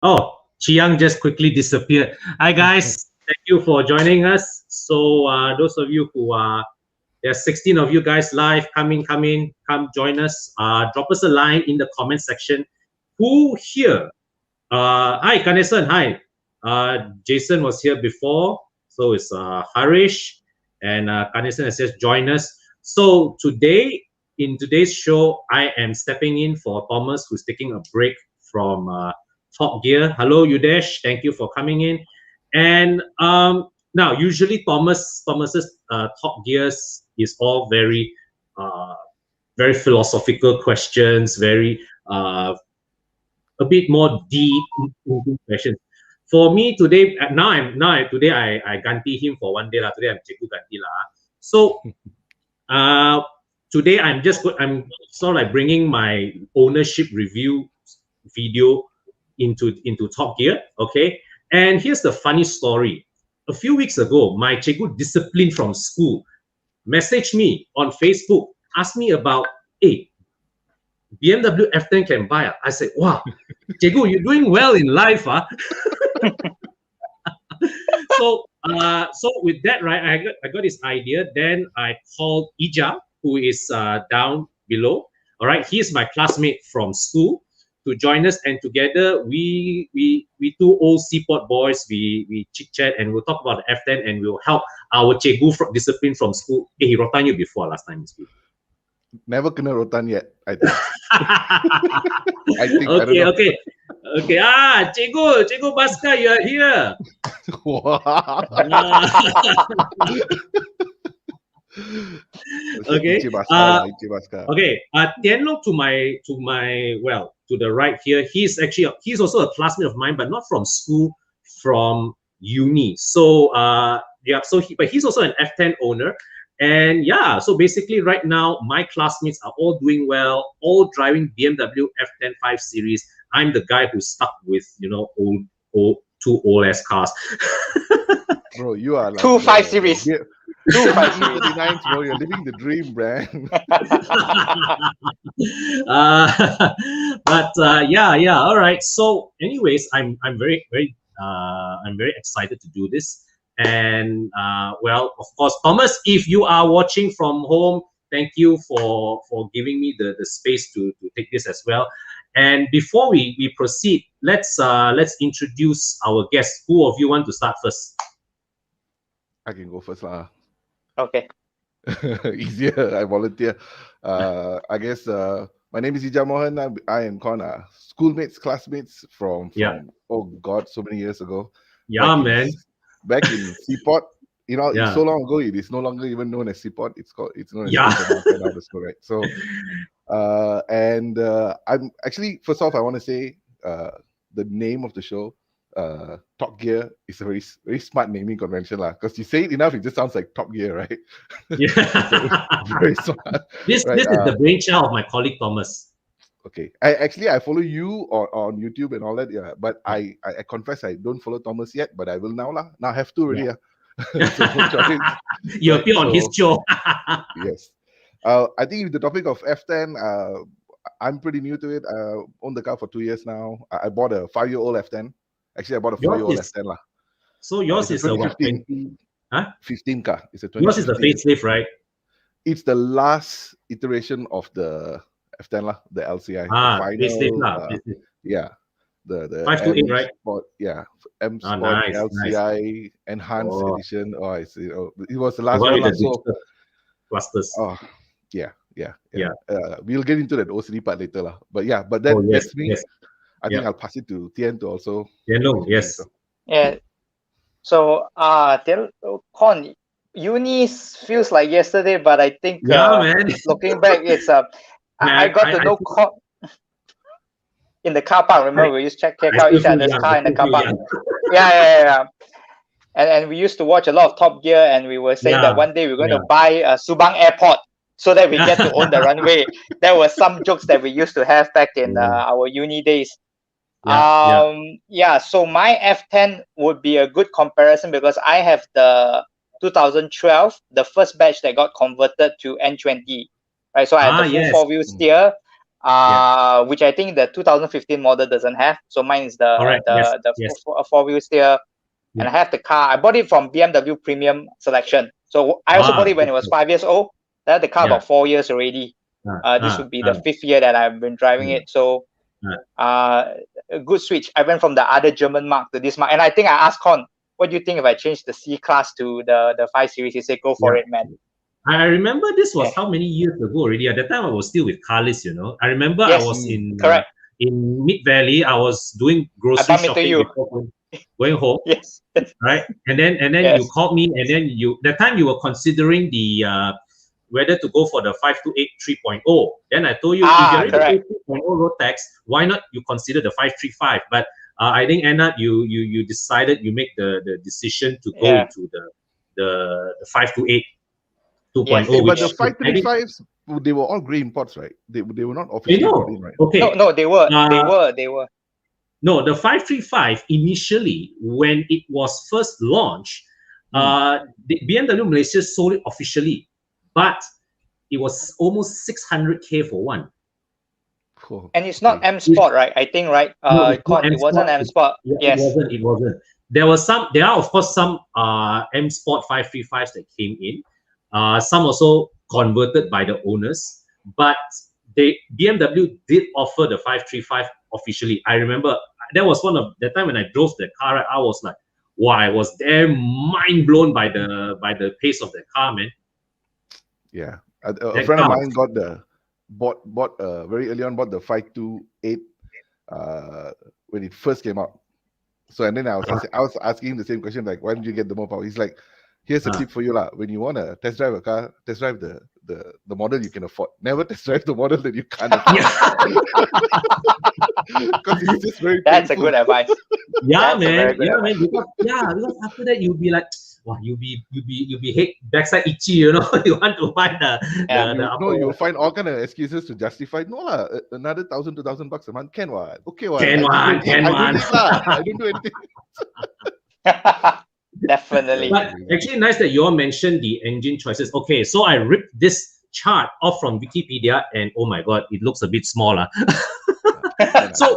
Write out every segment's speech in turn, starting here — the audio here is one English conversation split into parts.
Oh, Chiang just quickly disappeared. Hi guys, thank you for joining us. So those of you who are there's 16 of you guys live. Come in, come join us. Drop us a line in the comment section. Who here? Hi, Ganesan. Hi. Jason was here before. So it's Harish and Ganesan has just joined us. So today, in today's show, I am stepping in for Thomas, who's taking a break from Top Gear. Hello, Yudesh. Thank you for coming in. And now, usually Thomas's Top Gears is all very philosophical questions, very a bit more deep questions. For me today, today I ganti him for one day lah. Today I'm cikgu ganti lah. So today I'm sort of like bringing my ownership review video into Top Gear. Okay, and here's the funny story. A few weeks ago, my cikgu discipline from school messaged me on Facebook, asked me about, hey, BMW F10 can buy. I said, wow, cikgu, you're doing well in life. So with that, right, I got this idea. Then I called Ija, who is down below. All right, he's my classmate from school, to join us, and together we two old seaport boys, we chit chat and we'll talk about the F10 and we'll help our cikgu from discipline from school. Hey, he rotan you before last time. Never kena rotan yet, I think. Okay. Cikgu Baska, you are here. Okay. Okay. Tian Long to the right here. He's also a classmate of mine, but not from school, from uni. So but he's also an F10 owner. And yeah, so basically right now, my classmates are all doing well, all driving BMW F10 5 Series. I'm the guy who's stuck with, two old ass cars. Bro, you are like two 5 Series. Yeah. 2 5 Series, bro. You're living the dream, man. Yeah. All right. So, anyways, I'm very excited to do this. And of course, Thomas, if you are watching from home, thank you for giving me the space to take this as well. And before we proceed, let's introduce our guests. Who of you want to start first? I can go first, lah. Okay. Easier. I volunteer. I guess my name is Ija Mohan. I am Connor. Schoolmates, classmates from oh God, so many years ago. Yeah, man. Back in Seaport, it's so long ago. It is no longer even known as Seaport. It's known as right? So, I'm actually, first off, I want to say the name of the show, Top Gear, is a very very smart naming convention lah. Because you say it enough, it just sounds like Top Gear, right? Yeah. Very smart. This is the brainchild of my colleague Thomas. Okay, I follow you on YouTube and all that, yeah. But I confess I don't follow Thomas yet, but I will now lah. Now I have to already. Yeah. You appear on his show. Yes. I think the topic of F10, I'm pretty new to it. Owned the car for 2 years now. I bought a 5-year-old F10. Actually, I bought a 4-year-old F10 lah. So yours is a what? 15 car. It's a 20. Yours is the facelift, right? It's the last iteration of the F10 lah, the LCI. Facelift lah. Yeah. The 5 to 8, right? Sport, yeah. M Sport nice, LCI Enhanced Edition. Oh, I see. It was the last one. So clusters. Oh, yeah. We'll get into that OCD part later lah. But yeah, that's me. Yes. I think I'll pass it to Tian to also. Yes. Yeah. So, Con, uni feels like yesterday, but I think looking back, it's I got to know Con in the car park. Remember, we used to check out each other's car in the car park. Yeah. And we used to watch a lot of Top Gear, and we were saying that one day we're going to buy a Subang Airport so that we get to own the runway. There were some jokes that we used to have back in our uni days. So my F10 would be a good comparison because I have the 2012, the first batch that got converted to N20, right? So I had the full 4-wheel steer. which I think the 2015 model doesn't have. So mine is the Yes. four-wheel steer, and I have the car. I bought it from BMW Premium Selection. So I also bought it when it was 5 years old. I had the car about 4 years already. This would be the 5th year that I've been driving it. So a good switch. I went from the other German mark to this mark, and I think I asked Con, what do you think if I change the C class to the 5 Series? He said, go for it, man. I remember this was how many years ago already. At that time, I was still with Carlis, you know. I remember I was in Mid Valley. I was doing grocery shopping before going home. Yes. Right. And then you called me, and then that time you were considering the whether to go for the 528 3.0. Then I told you, if you're already 3.0 road tax, why not you consider the 535? But I think Anna, you decided, you make the decision to go into the 528 2.0. Yes. But the 535s, they were all grey imports, right? They were not officially brought in, right? Okay. No, they were. They were. No, the 535 initially, when it was first launched, the BMW Malaysia sold it officially, but it was almost 600K for one. Cool. And it's not M Sport, right? I think, right? No, it wasn't M Sport. Yes. It wasn't. There are of course some M Sport 535s that came in. Some also converted by the owners, but BMW did offer the 535 officially. I remember that was one of the time when I drove the car. I was like, wow, I was there mind blown by the pace of the car, man. Yeah, a friend of mine bought very early on, bought the 528 when it first came out. So and then I was asking him the same question, like, why didn't you get the more power? He's like, here's a tip for you, lah. When you want to test drive a car, test drive the model you can afford. Never test drive the model that you can't afford. Because it's just very That's painful. a good advice. Yeah, man. Because after that you'll be like, wow, you'll be head backside itchy, you know. You want to buy you'll find all kind of excuses to justify. No lah, another $1,000 to $2,000 a month can what? Okay, what? I don't do anything. Definitely. But actually, nice that you all mentioned the engine choices. Okay, so I ripped this chart off from Wikipedia, and oh my god, it looks a bit smaller. So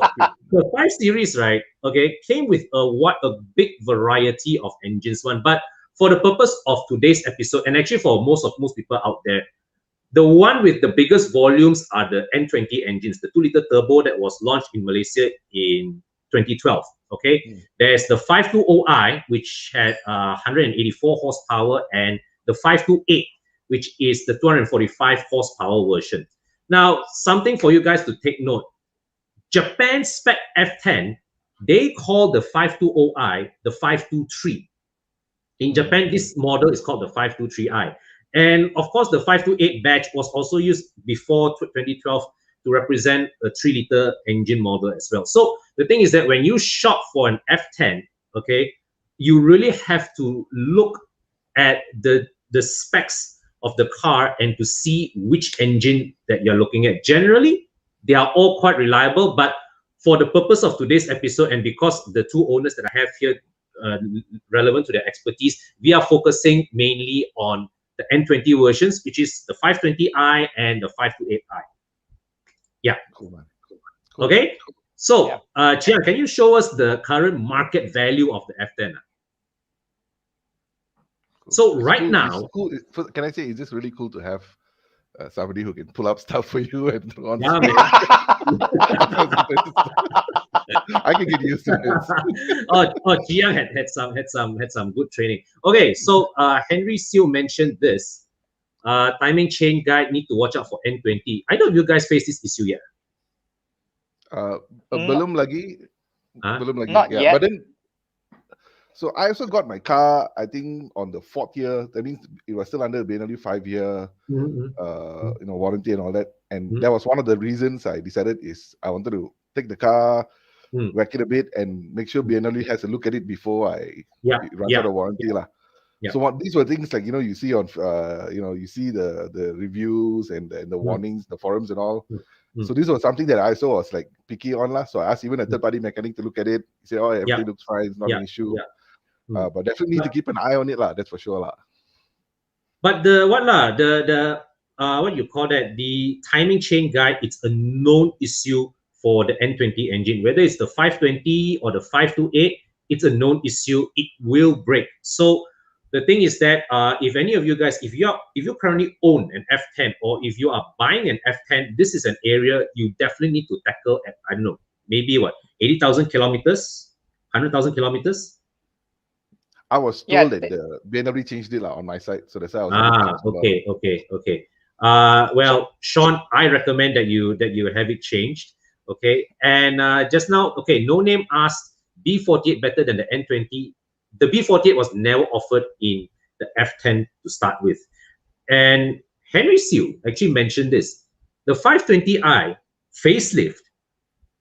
the 5 Series, right? Okay, came with a big variety of engines. But for the purpose of today's episode, and actually for most people out there, the one with the biggest volumes are the N20 engines, the 2-liter turbo that was launched in Malaysia in 2012. Okay, there's the 520i, which had 184 horsepower, and the 528, which is the 245 horsepower version. Now, something for you guys to take note: Japan spec F10, they call the 520i the 523. In Japan, this model is called the 523i. And of course, the 528 badge was also used before 2012 to represent a 3-liter engine model as well. So the thing is that when you shop for an F10, okay, you really have to look at the specs of the car and to see which engine that you're looking at. Generally, they are all quite reliable, but for the purpose of today's episode, and because the two owners that I have here relevant to their expertise, we are focusing mainly on the N20 versions, which is the 520i and the 528i. Yeah. Cool, man. Cool. Okay. So, Chiang, can you show us the current market value of the F10? Cool. So right now, cool. Can I say it's just really cool to have somebody who can pull up stuff for you and on. Yeah, man. I can get used to this. Jiang had some good training. Okay, so Henry Seal mentioned this. Timing chain guide need to watch out for N20. I don't know if you guys face this issue yet. Belum lagi. Not yet. But then, so I also got my car, I think, on the 4th year. That means it was still under BMW 5-year, warranty and all that. And that was one of the reasons I decided is I wanted to take the car, whack it a bit, and make sure BMW has a look at it before I run out of warranty lah. Yeah. So these were things like you see on you see the reviews and the warnings, the forums and all. So this was something that I also was like picky on lah. So I asked even a third-party mechanic to look at it. He said, "Oh, everything looks fine. It's not an issue." But definitely need to keep an eye on it lah. That's for sure lah. But the what you call that, the timing chain guide, it's a known issue for the N20 engine. Whether it's the 520 or the 528, it's a known issue. It will break. So the thing is that if any of you guys, if you currently own an F10 or if you are buying an F10, this is an area you definitely need to tackle at, I don't know, maybe what, 80,000 kilometers, 100,000 kilometers. I was told that the BMW changed it on my side, so that's why I was. Okay. Well, Sean, I recommend that you have it changed. Okay, and just now, okay, No Name asked B48 better than the N20. The B48 was never offered in the F10 to start with, and Henry Sew actually mentioned this. The 520i facelift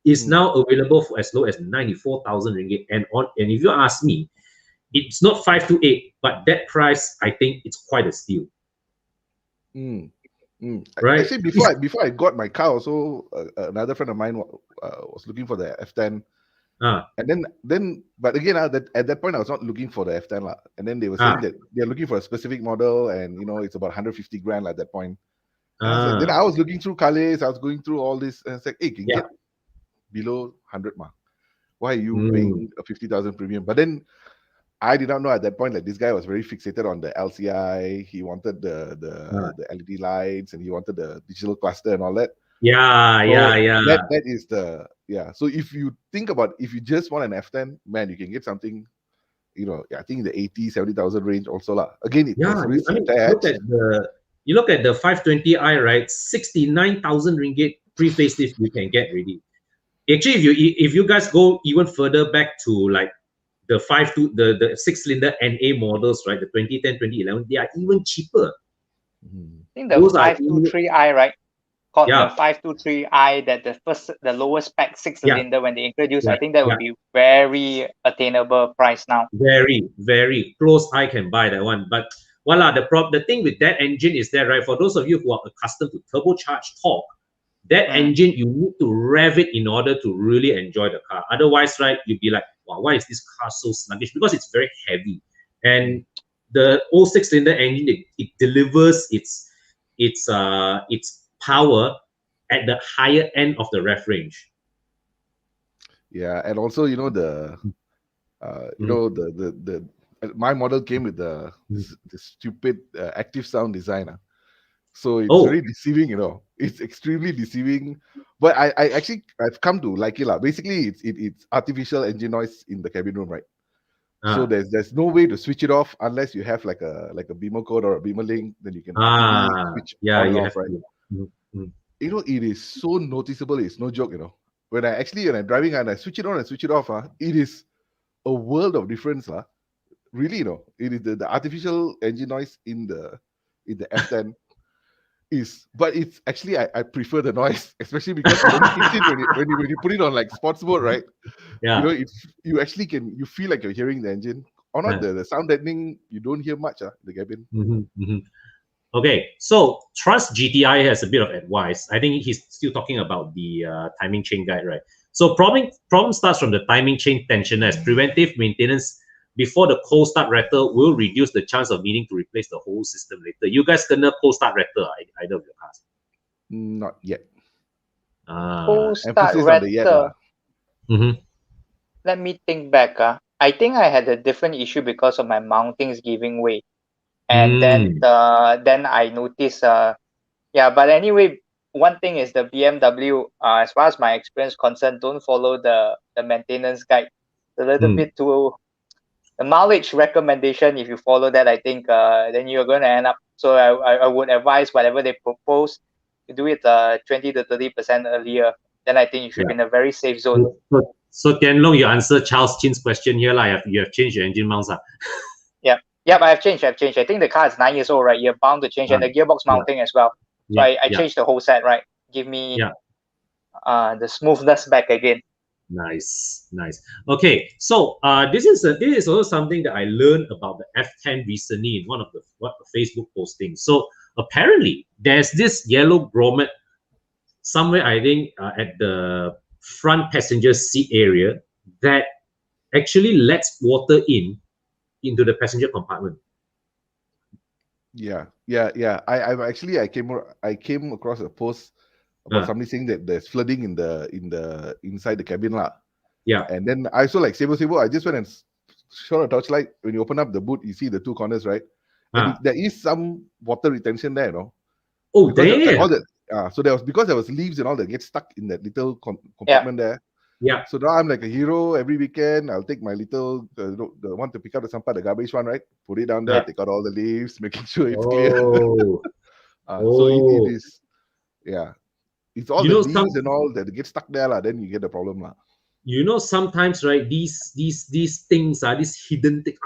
is now available for as low as 94,000 ringgit, and if you ask me, it's not 528, but that price, I think it's quite a steal. Right. Actually, before I got my car, also another friend of mine was looking for the F10. And then, but again, at that point, I was not looking for the F10 and then they were saying that they're looking for a specific model, and it's about 150 grand at that point. Then I was looking through Calais, I was going through all this, and it's like, hey, can you get below 100 mark? Why are you paying a 50,000 premium? But then I did not know at that point that this guy was very fixated on the LCI. He wanted the LED lights, and he wanted the digital cluster and all that. That is the So if you think about, if you just want an F10, man, you can get something, I think in the 80,000-70,000 range also lah. Again, it has risk attached. You look at the 520i, right? 69,000 ringgit pre-facelift you can get ready. Actually, if you guys go even further back to like the 6-cylinder NA models, right? The 2010, 2011, they are even cheaper. I think the 523i, right? Called the 523i, that the lowest spec 6-cylinder when they introduced. I think that would be very attainable price now. Very, very close. I can buy that one, but voila, the thing with that engine is that, right? For those of you who are accustomed to turbocharged torque, that engine, you need to rev it in order to really enjoy the car. Otherwise, right, you'd be like, wow, why is this car so sluggish? Because it's very heavy. And the old 6-cylinder engine, it delivers its power at the higher end of the ref range. Yeah, and also, my model came with the stupid active sound designer. So it's very deceiving, It's extremely deceiving. But I've come to like it. Basically, it's artificial engine noise in the cabin room, right? So there's no way to switch it off unless you have like a Beamer code or a Beamer link. Then you can switch on and off, right? It is so noticeable. It's no joke, When I'm driving and I switch it on and switch it off, it is a world of difference, Really, it is the artificial engine noise in the F10. But it's actually I prefer the noise, especially because it only kicks in when you put it on like sports mode, right? You actually you feel like you're hearing the engine. Or not the sound deadening, you don't hear much in the cabin. Okay, so Trust GTI has a bit of advice. I think he's still talking about the timing chain guide, right? So problem starts from the timing chain tensioner. As preventive maintenance before the cold start rattle will reduce the chance of needing to replace the whole system later. You guys gonna cold start rattle either of your cars? Not yet. Cold start rattle. Let me think back. I think I had a different issue because of my mountings giving way, and then I noticed. But anyway, one thing is the BMW. As far as my experience concerned, don't follow the maintenance guide. It's a little bit too. The mileage recommendation, if you follow that, I think then you're going to end up. So I would advise whatever they propose, you do it 20 to 30% earlier. Then I think you should be in a very safe zone. So Tian Long, you answer Charles Chin's question here. You have changed your engine mounts. Yeah, I have changed. I think the car is 9 years old, right? You're bound to change, and the gearbox mounting as well. So I changed the whole set, right? Give me the smoothness back again. Nice. Okay, so this is also something that I learned about the F10 recently in one of the Facebook postings. So apparently there's this yellow grommet somewhere, I think at the front passenger seat area, that actually lets water into the passenger compartment. Yeah. I came across a post about somebody saying that there's flooding in the inside the cabin lah. Yeah. And then I saw like Sebo, I just went and shone a torchlight. When you open up the boot, you see the two corners, right? And there is some water retention there, no? Oh, because damn. all the so there was leaves and all that get stuck in that little compartment there. Yeah. So now I'm like a hero. Every weekend I'll take my little the one to pick up the sampah, the garbage one, right? Put it down there, take out all the leaves, making sure it's clear. So it is, yeah. It's all the leaves and all that get stuck there, lah. Then you get the problem, lah. You know, sometimes, right? These things are these hidden things.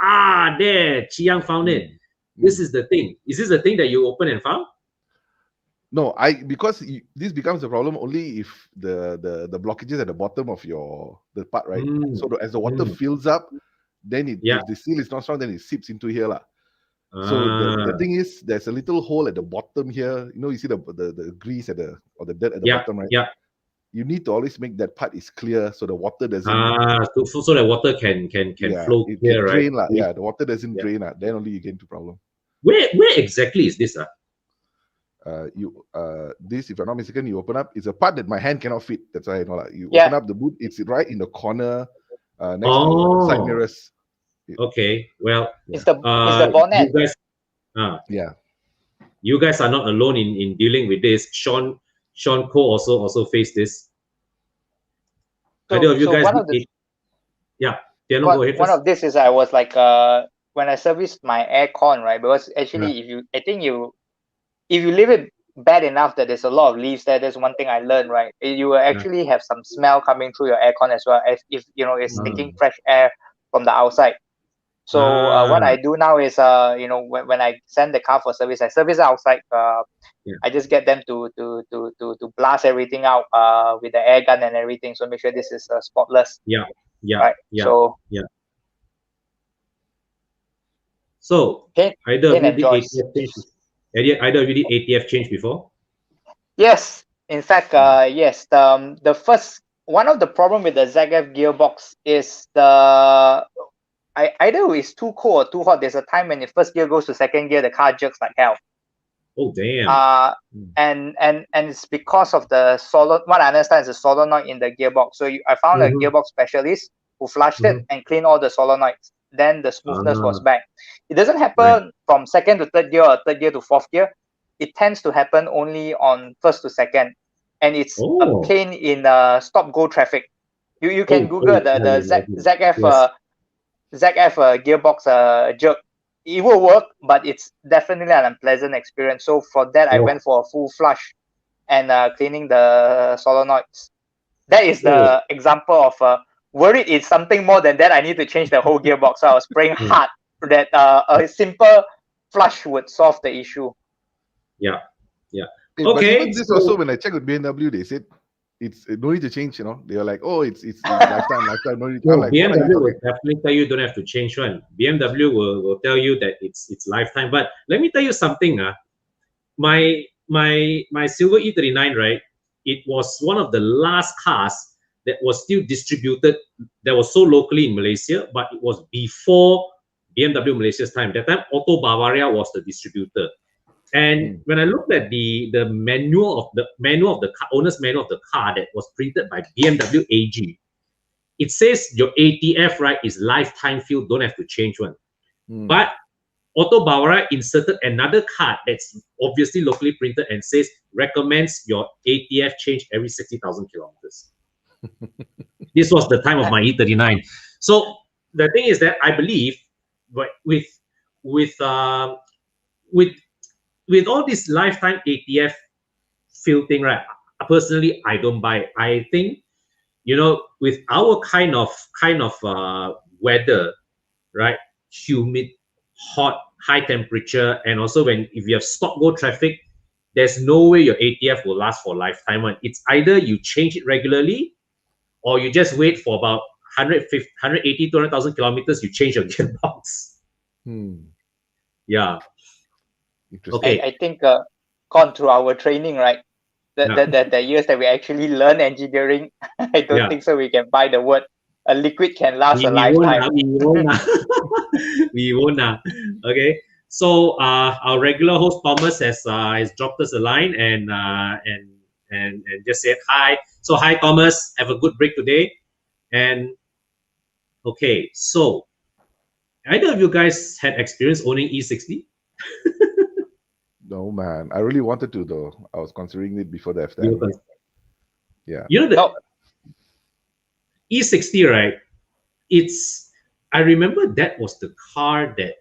There, Chiang found it. This is the thing. Is this the thing that you opened and found? No, because this becomes a problem only if the blockages at the bottom of the part, right? So as the water fills up, then if the seal is not strong, then it seeps into here, lah. So the thing is, there's a little hole at the bottom here. You know, you see the grease or the dirt at the bottom, right? Yeah. You need to always make that part is clear so the water doesn't. So the water can flow here, right? Drain, yeah, the water doesn't drain, then only you get into problem. Where exactly is this? This, if I'm not mistaken, you open up. It's a part that my hand cannot fit. That's why I know. You open up the boot. It's right in the corner next to side mirrors. Okay, well, it's the bonnet. You guys, you guys are not alone in dealing with this. Sean Koh also faced this. One of this is I was like when I serviced my aircon, right? Because actually, if you leave it bad enough that there's a lot of leaves there, there's one thing I learned, right? You will actually have some smell coming through your aircon as well, as if it's taking fresh air from the outside. So what I do now is when I send the car for service, I service outside. I just get them to blast everything out with the air gun and everything, so make sure this is spotless. So either you did ATF change before? Yes, in fact, yes. The first one of the problem with the ZF gearbox is either it's too cold or too hot. There's a time when the first gear goes to second gear, the car jerks like hell. Oh damn! And it's because of the what I understand is the solenoid in the gearbox. So I found a gearbox specialist who flushed it and cleaned all the solenoids. Then the smoothness was back. It doesn't happen from second to third gear or third gear to fourth gear. It tends to happen only on first to second, and it's a pain in stop-go traffic. You can Google the ZF gearbox jerk. It will work, but it's definitely an unpleasant experience. So for that, I went for a full flush and cleaning the solenoids. That is the example of worried it's something more than that. I need to change the whole gearbox. So I was praying hard that a simple flush would solve the issue. Yeah. Okay. But this also, when I checked with BMW, they said it's no need to change. They are like, oh, it's lifetime. No need. BMW will definitely tell you don't have to change one. BMW will tell you that it's lifetime. But let me tell you something. My silver E39, right? It was one of the last cars that was still distributed, that was sold locally in Malaysia, but it was before BMW Malaysia's time. That time, Auto Bavaria was the distributor. And when I looked at the manual of the car, owner's manual of the car that was printed by BMW AG, it says your ATF, right, is lifetime field, don't have to change one. But Auto Bavaria inserted another card that's obviously locally printed and says recommends your ATF change every 60,000 kilometers. This was the time of my E39. So the thing is that I believe with all this lifetime ATF field thing, right? Personally, I don't buy it. I think, with our kind of weather, right? Humid, hot, high temperature, and also if you have stop-go traffic, there's no way your ATF will last for a lifetime. It's either you change it regularly, or you just wait for about 180, 200,000 kilometers, you change your gearbox. Yeah. Okay. I think gone through our training, right? The years that we actually learn engineering, I don't think so we can buy the word a liquid can last a lifetime. We won't. We won't. Okay. So our regular host Thomas has dropped us a line and just said hi. So hi Thomas, have a good break today. And okay, so either of you guys had experience owning E60? No, man. I really wanted to, though. I was considering it before the F10. Yeah. You know the E60, right? I remember that was the car that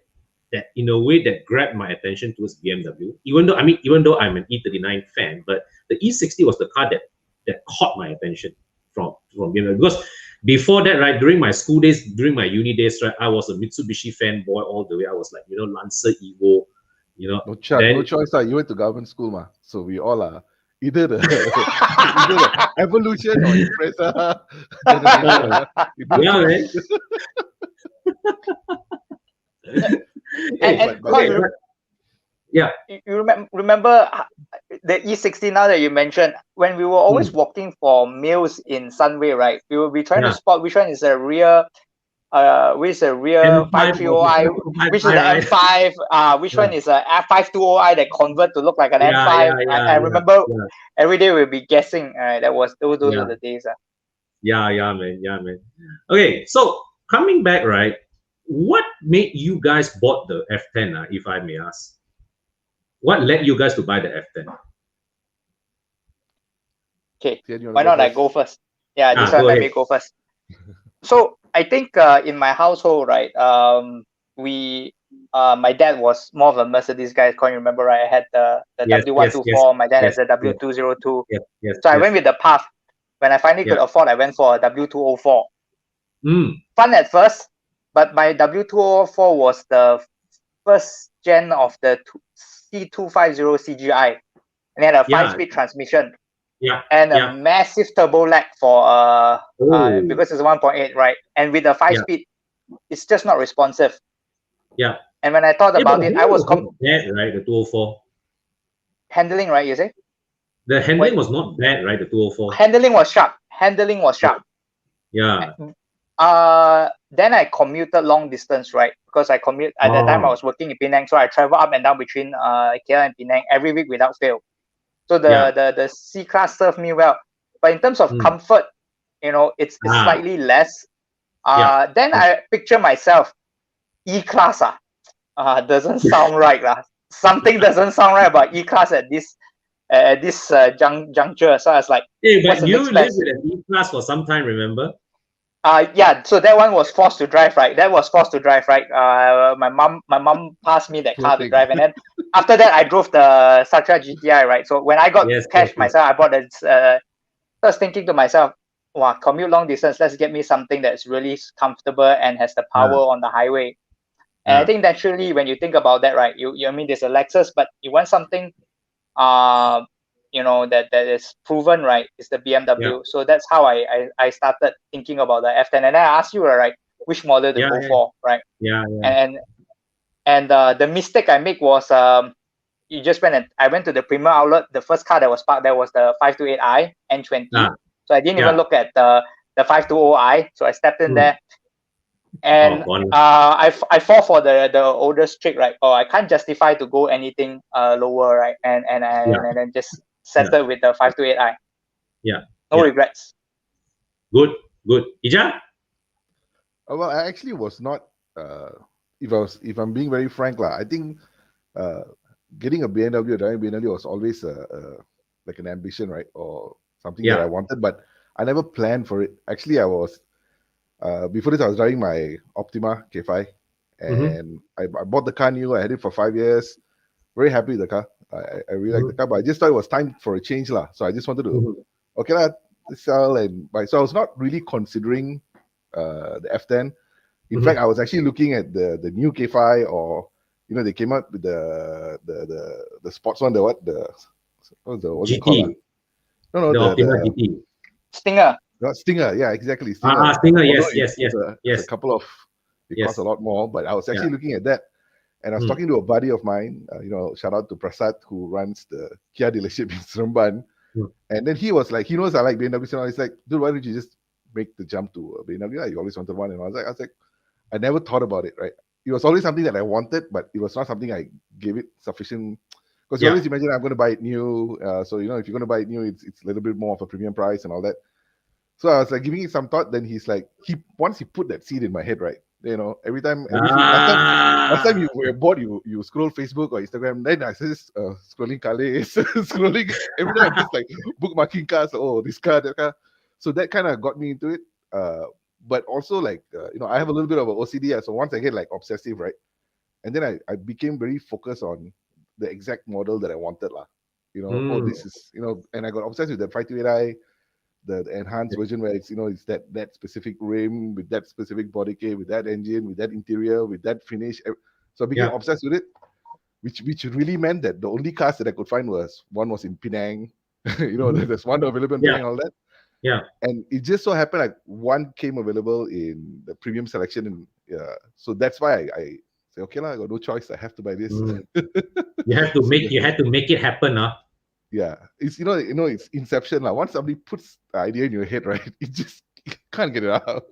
in a way that grabbed my attention towards BMW. Even though I'm an E39 fan, but the E60 was the car that caught my attention from BMW. Because before that, right, during my school days, during my uni days, right, I was a Mitsubishi fanboy all the way. I was like, Lancer Evo, No choice. You went to government school, ma. So we all are either the either the Evolution or Impreza. Yeah, man. Yeah. You remember the E60 now that you mentioned, when we were always walking for meals in Sunway, right? We will be trying to spot which one is a rear which is a rear 530i, which is the M5, which one is a F520i that convert to look like an M5. I remember every day we'll be guessing. Those are the days. Yeah, man. Okay, so coming back, right? What made you guys bought the F10? If I may ask, what led you guys to buy the F10? Okay, why not I go first? Yeah, this one let me go first. So I think in my household, right, my dad was more of a Mercedes guy. Can't you remember, right? I had the W124. My dad has a W202. So I went with the path. When I finally could afford, I went for a W204. Fun at first, but my W204 was the first gen of the C250 CGI, and it had a 5-speed transmission. And a massive turbo lag for because it's 1.8, right? And with the 5-speed, it's just not responsive. Yeah. And when I thought about it, I was bad, right? The 204 handling, right? You say the handling was not bad, right? The 204 handling was sharp. Yeah. Then I commuted long distance, right? Because I commute at that time I was working in Penang, so I travel up and down between KL and Penang every week without fail. So the C-Class served me well. But in terms of comfort, it's slightly less. Then I picture myself, E-Class doesn't sound right. Something doesn't sound right about E-Class at this juncture. So I was like, hey, but you lived with an E-Class for some time, remember? So that one was forced to drive, right? My mom passed me that car to drive, and then after that I drove the Satya GTI, right? So when I got cash myself, I bought it. I was thinking to myself, wow, commute long distance, let's get me something that's really comfortable and has the power on the highway. And I think naturally when you think about that, right, you there's a Lexus, but you want something that is proven, right? It's the BMW. So that's how I started thinking about the F10. And then I asked you, right, which model to go for, right? And the mistake I made was I went to the Premier outlet. The first car that was parked there was the 528i N20. So I didn't even look at the 520i. So I stepped in there. And I fall for the oldest trick, right? I can't justify to go anything lower, right? And then just settle with the 528i. No regrets. Good. Ija? Well, I actually was not. If I'm being very frank, I think getting a BMW, driving BMW was always like an ambition, right, or something that I wanted, but I never planned for it. Actually, I was. Before this, I was driving my Optima K5, and I bought the car new. I had it for 5 years. Very happy with the car. I really like the car, but I just thought it was time for a change, So I just wanted to, sell and buy. So I was not really considering the F10. In fact, I was actually looking at the new K5, or they came out with the sports one. What's GT. it called? No, the Optima GT. Stinger. Stinger, yeah, exactly. Stinger. Stinger, yes. A couple of, it costs a lot more, but I was actually looking at that, and I was talking to a buddy of mine, shout out to Prasad, who runs the Kia dealership in Seremban, and then he was like, he knows I like BMW, so he's like, dude, why don't you just make the jump to a BMW? You always wanted one, and I was like, I never thought about it, right? it was always something that I wanted, but it was not something I gave it sufficient. Because you always imagine I'm going to buy it new. So, if you're going to buy it new, it's a little bit more of a premium price and all that. So I was like giving it some thought. Then he's like, once he put that seed in my head, right? Every time, last time you were bored, you scroll Facebook or Instagram. Then I just scrolling cars, scrolling. Every time I'm just like bookmarking cars. Oh, this car, that car. So that kind of got me into it. But also like, I have a little bit of an OCD. So once I get like obsessive, right? And then I became very focused on the exact model that I wanted, lah. Oh, this is, and I got obsessed with the 528i, the enhanced version where it's, it's that specific rim with that specific body kit, with that engine, with that interior, with that finish. So I became obsessed with it, which really meant that the only cars that I could find one was in Penang, there's one available in Penang, all that. Yeah. And it just so happened like one came available in the premium selection, and so that's why I say, okay, I got no choice. I have to buy this. You had to make it happen, huh? Yeah, it's it's inception. Like once somebody puts the idea in your head, right, you can't get it out.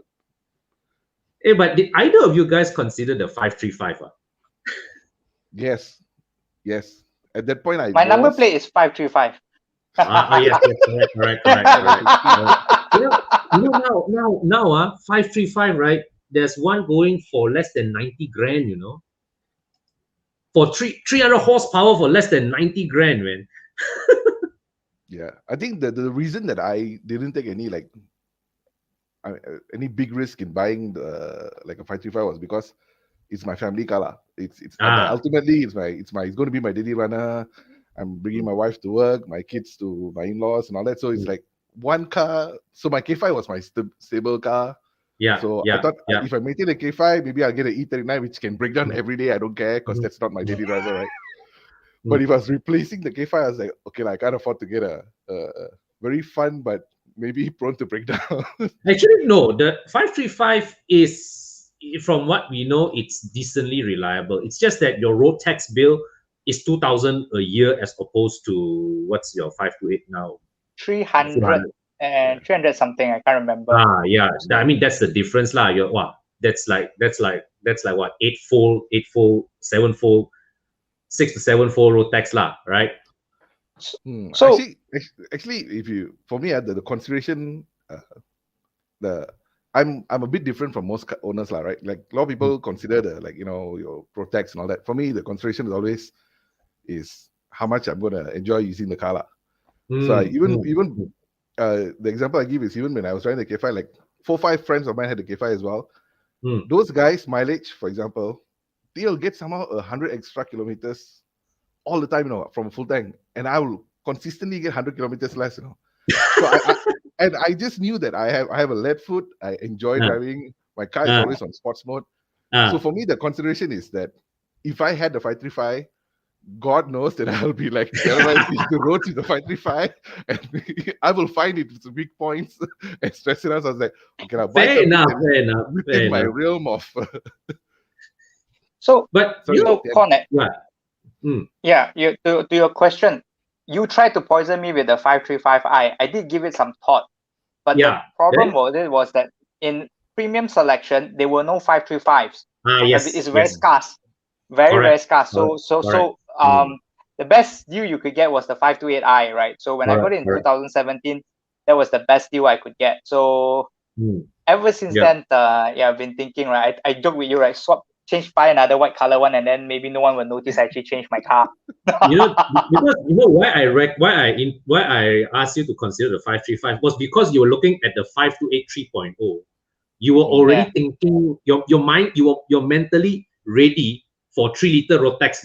Hey, but did either of you guys consider the 535? Yes. At that point, my number plate is 535. Yes, correct. Now, 535, right? There's one going for less than 90 grand, for 300 horsepower for less than 90 grand, man. Yeah, I think the reason that I didn't take any big risk in buying a 535 was because it's my family car. Ultimately it's going to be my daily runner. I'm bringing my wife to work, my kids to my in-laws and all that. So it's like one car. So my K5 was my stable car. Yeah. So I thought if I maintain a K5, maybe I'll get an E39, which can break down every day. I don't care because that's not my daily driver, right? But if I was replacing the K5, I was like, okay, I can't afford to get a very fun, but maybe prone to breakdown. Actually, no. The 535 is, from what we know, it's decently reliable. It's just that your road tax bill is 2,000 a year as opposed to, what's your 528 now? 300 and 300 something. I can't remember. Yeah. I mean, that's the difference, lah. That's like what, eightfold, sevenfold, 6 to 7-fold road tax, lah, right? So actually, for me, the consideration, I'm a bit different from most owners, lah, right? Like a lot of people consider your road tax and all that. For me, the consideration is always how much I'm gonna enjoy using the car, lah. So even the example I give is even when I was driving the K5, like 4-5 friends of mine had the K5 as well. Those guys' mileage, for example, they'll get somehow 100 extra kilometers all the time, from a full tank, and I will consistently get 100 kilometers less, So I just knew that I have a lead foot. I enjoy driving. My car is always on sports mode. So for me, the consideration is that if I had the 535, God knows that I'll be like terrorizing the roads with the 535, and I will find it with weak points and stress it out. So I was like, okay, I'll buy fair enough. Within my realm of. Connect. To your question, you tried to poison me with the 535i. I did give it some thought, but the problem was that in premium selection there were no 535s. It's very scarce, very scarce. The best deal you could get was the 528i, right? So when I got it in 2017, that was the best deal I could get. So ever since then, I've been thinking, right? I joke with you, right? Buy another white color one, and then maybe no one will notice I actually changed my car. Because why I asked you to consider the 535 was because you were looking at the 528 3.0. You were already thinking your mind, you're mentally ready for 3-liter road tax,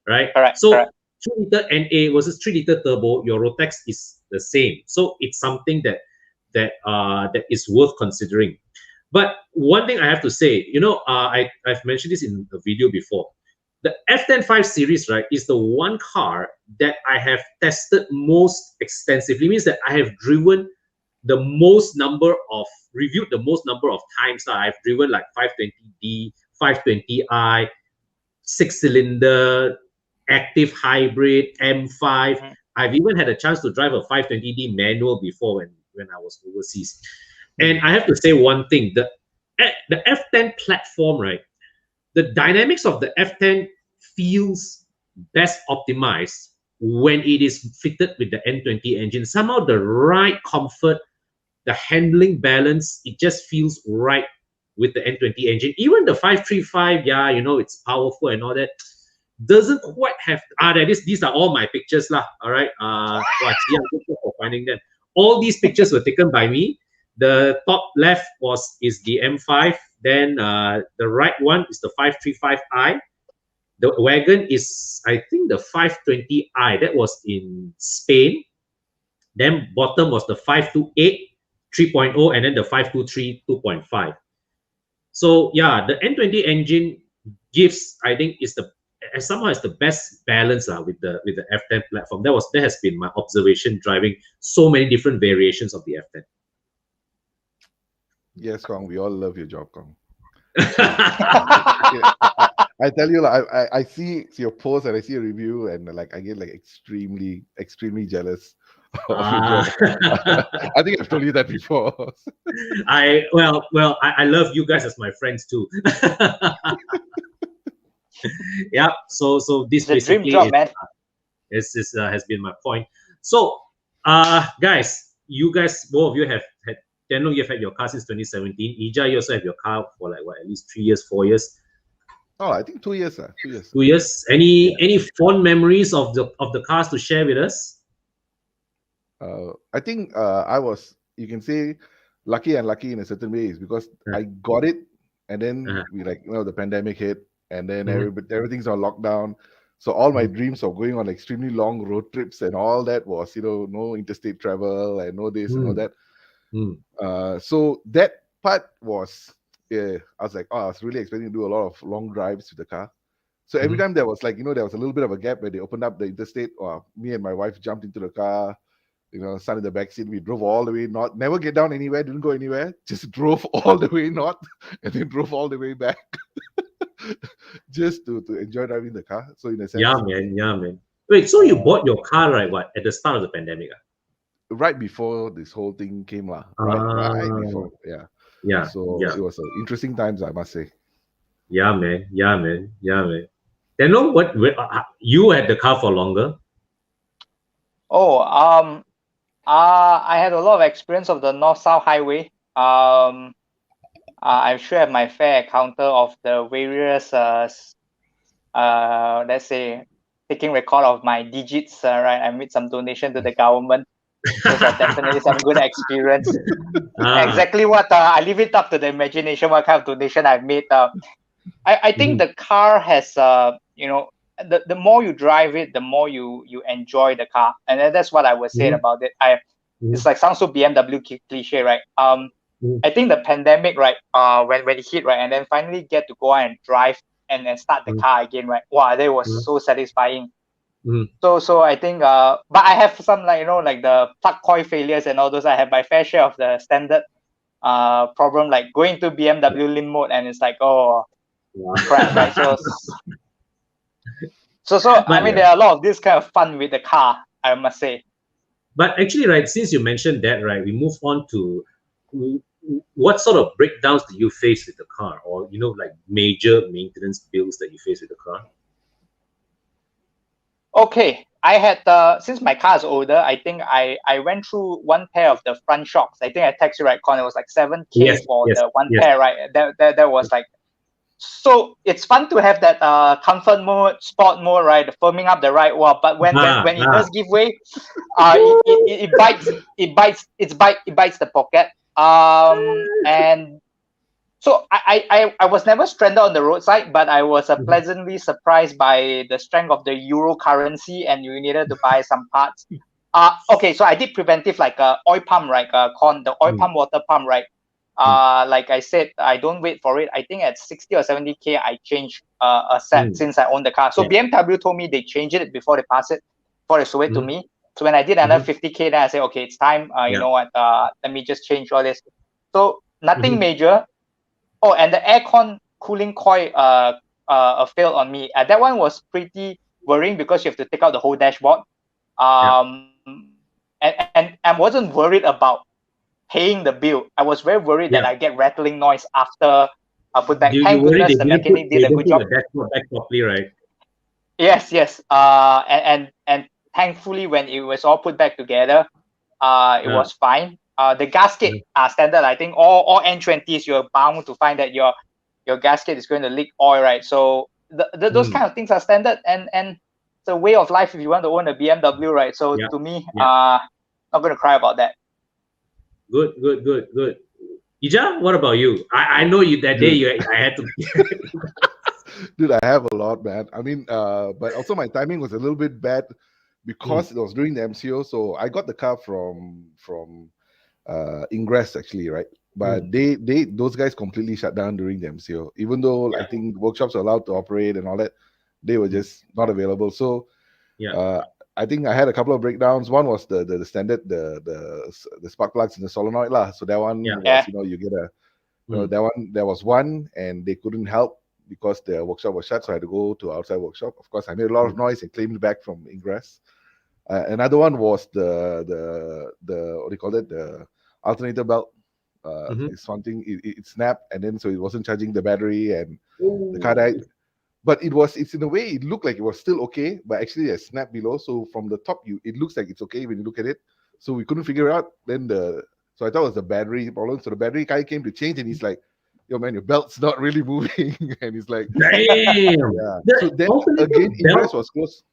right? Correct. So correct. 2-liter NA versus 3-liter turbo, your road tax is the same. So it's something that is worth considering. But one thing I have to say, I've mentioned this in a video before. The F10 5 Series, right, is the one car that I have tested most extensively. It means that I have reviewed the most number of times. I've driven like 520D, 520i, 6-cylinder, active hybrid, M5. I've even had a chance to drive a 520D manual before when I was overseas. And I have to say one thing, the F10 platform, right, the dynamics of the F10 feels best optimized when it is fitted with the N20 engine. Somehow the right comfort, the handling balance, it just feels right with the N20 engine. Even the 535, yeah, you know, it's powerful and all that, doesn't quite have, these are all my pictures lah, all right? Yeah, good for finding them. All these pictures were taken by me. The top left is the M5, then the right one is the 535i. The wagon is, I think, the 520i. That was in Spain. Then bottom was the 528 3.0, and then the 523 2.5. So yeah, the N20 engine gives, I think, somehow is the best balance with the F10 platform. That has been my observation driving so many different variations of the F10. Yes, Kong, we all love your job, Kong. I tell you, like, I see your post and I see a review, and like I get like extremely jealous of your job. I think I've told you that before. I love you guys as my friends too. Yeah. So this it's a dream job, man. Has been my point. So, guys, both of you have had. Daniel, you've had your car since 2017. Ija, you also have your car for like what, at least 3 years, 4 years. Oh, I think 2 years, sir. 2 years. 2 years. Any fond memories of the cars to share with us? I think I was, you can say, lucky in a certain way, is because I got it, and then we the pandemic hit, and then everything's on lockdown. So all my dreams of going on extremely long road trips and all that was, no interstate travel and no this and all that. So that part was, I was like, I was really expecting to do a lot of long drives with the car. So every time there was there was a little bit of a gap where they opened up the interstate, or me and my wife jumped into the car, son in the backseat, we drove all the way north, never get down anywhere, didn't go anywhere, just drove all the way north and then drove all the way back just to enjoy driving the car. So in a sense, yeah man. Wait, so you bought your car at the start of the pandemic? Right before this whole thing came, right before, yeah. So it was interesting times, I must say. Yeah, man. Then you had the car for longer? I had a lot of experience of the North-South Highway. I'm sure I have my fair encounter of the various, let's say, taking record of my digits. Right, I made some donation to the government. Those are definitely some good experience. Exactly what I leave it up to the imagination. What kind of donation I've made. I think the car has, the more you drive it, the more you enjoy the car, and that's what I was saying about it. It's like sounds so BMW cliche, right? I think the pandemic, right? When it hit, right, and then finally get to go out and drive and start the car again, right? Wow, that was so satisfying. So I think, but I have some like the plug coil failures and all those. I have my fair share of the standard problem, like going to BMW limp mode, and it's like, crap, right? So I mean, there are a lot of this kind of fun with the car, I must say. But actually, right, since you mentioned that, right, we move on to what sort of breakdowns do you face with the car, or like major maintenance bills that you face with the car? Okay, I had since my car is older, I think I went through one pair of the front shocks. I think I texted you, right, Con? It was like 7K for the one pair, right? That was like, so it's fun to have that comfort mode, sport mode, right? The firming up the right wall. But when it does give way, it bites the pocket. And so I was never stranded on the roadside, but I was pleasantly surprised by the strength of the euro currency, and you needed to buy some parts. Okay, so I did preventive, like oil pump, right? The oil pump, water pump, right? Like I said, I don't wait for it. I think at 60 or 70K, I changed a set since I own the car. So BMW told me they changed it before they pass it, before they sold it to me. So when I did another 50K, then I said, okay, it's time. You know what? Let me just change all this. So nothing major. Oh, and the aircon cooling coil failed on me. That one was pretty worrying because you have to take out the whole dashboard. And I wasn't worried about paying the bill. I was very worried that I get rattling noise after put back. You Thank worry goodness the mechanic did they a didn't good put job. the dashboard back properly, right? Yes, yes. And thankfully when it was all put back together, it was fine. The gasket standard. I think all N20s you're bound to find that your gasket is going to leak oil, right? So those kind of things are standard, and it's a way of life if you want to own a BMW, right? So to me, not going to cry about that. Good. Ija, what about you? I know you that day. I had to. Dude, I have a lot, man. I mean, but also my timing was a little bit bad because it was during the MCO. So I got the car from Ingress actually, right? But they those guys completely shut down during the MCO. Even though I think workshops are allowed to operate and all that, they were just not available. So I think I had a couple of breakdowns. One was the standard the spark plugs in the solenoid lah. So that one was you get a that one there was one and they couldn't help because the workshop was shut, so I had to go to outside workshop. Of course, I made a lot of noise and claimed back from Ingress. Another one was the what do you call it, the alternator belt. It's something it snapped, and then so it wasn't charging the battery, and the car died. But it's in a way it looked like it was still okay, but actually it snapped below. So from the top, it looks like it's okay when you look at it. So we couldn't figure it out. Then so I thought it was the battery problem. So the battery guy came to change, and he's like, "Yo, man, your belt's not really moving." And he's like, "Damn." Yeah. So then again, Ingress was close.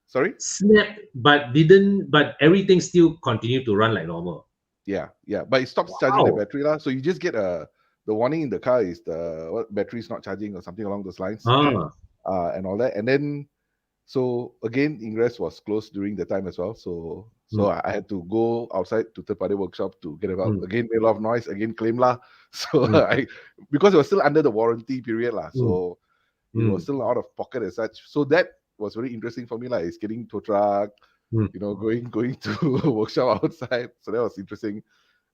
Sorry. Snapped, but didn't. But everything still continued to run like normal. Yeah. But it stops charging the battery lah. So you just get the warning in the car is the battery's not charging or something along those lines. And all that. And then so again, Ingress was closed during the time as well. So I had to go outside to third-party workshop to get it out. Again, made a lot of noise. Again, claim lah. So because it was still under the warranty period lah. So it was still out of pocket as such. So that was very interesting for me lah. It's getting tow truck, going to workshop outside. So that was interesting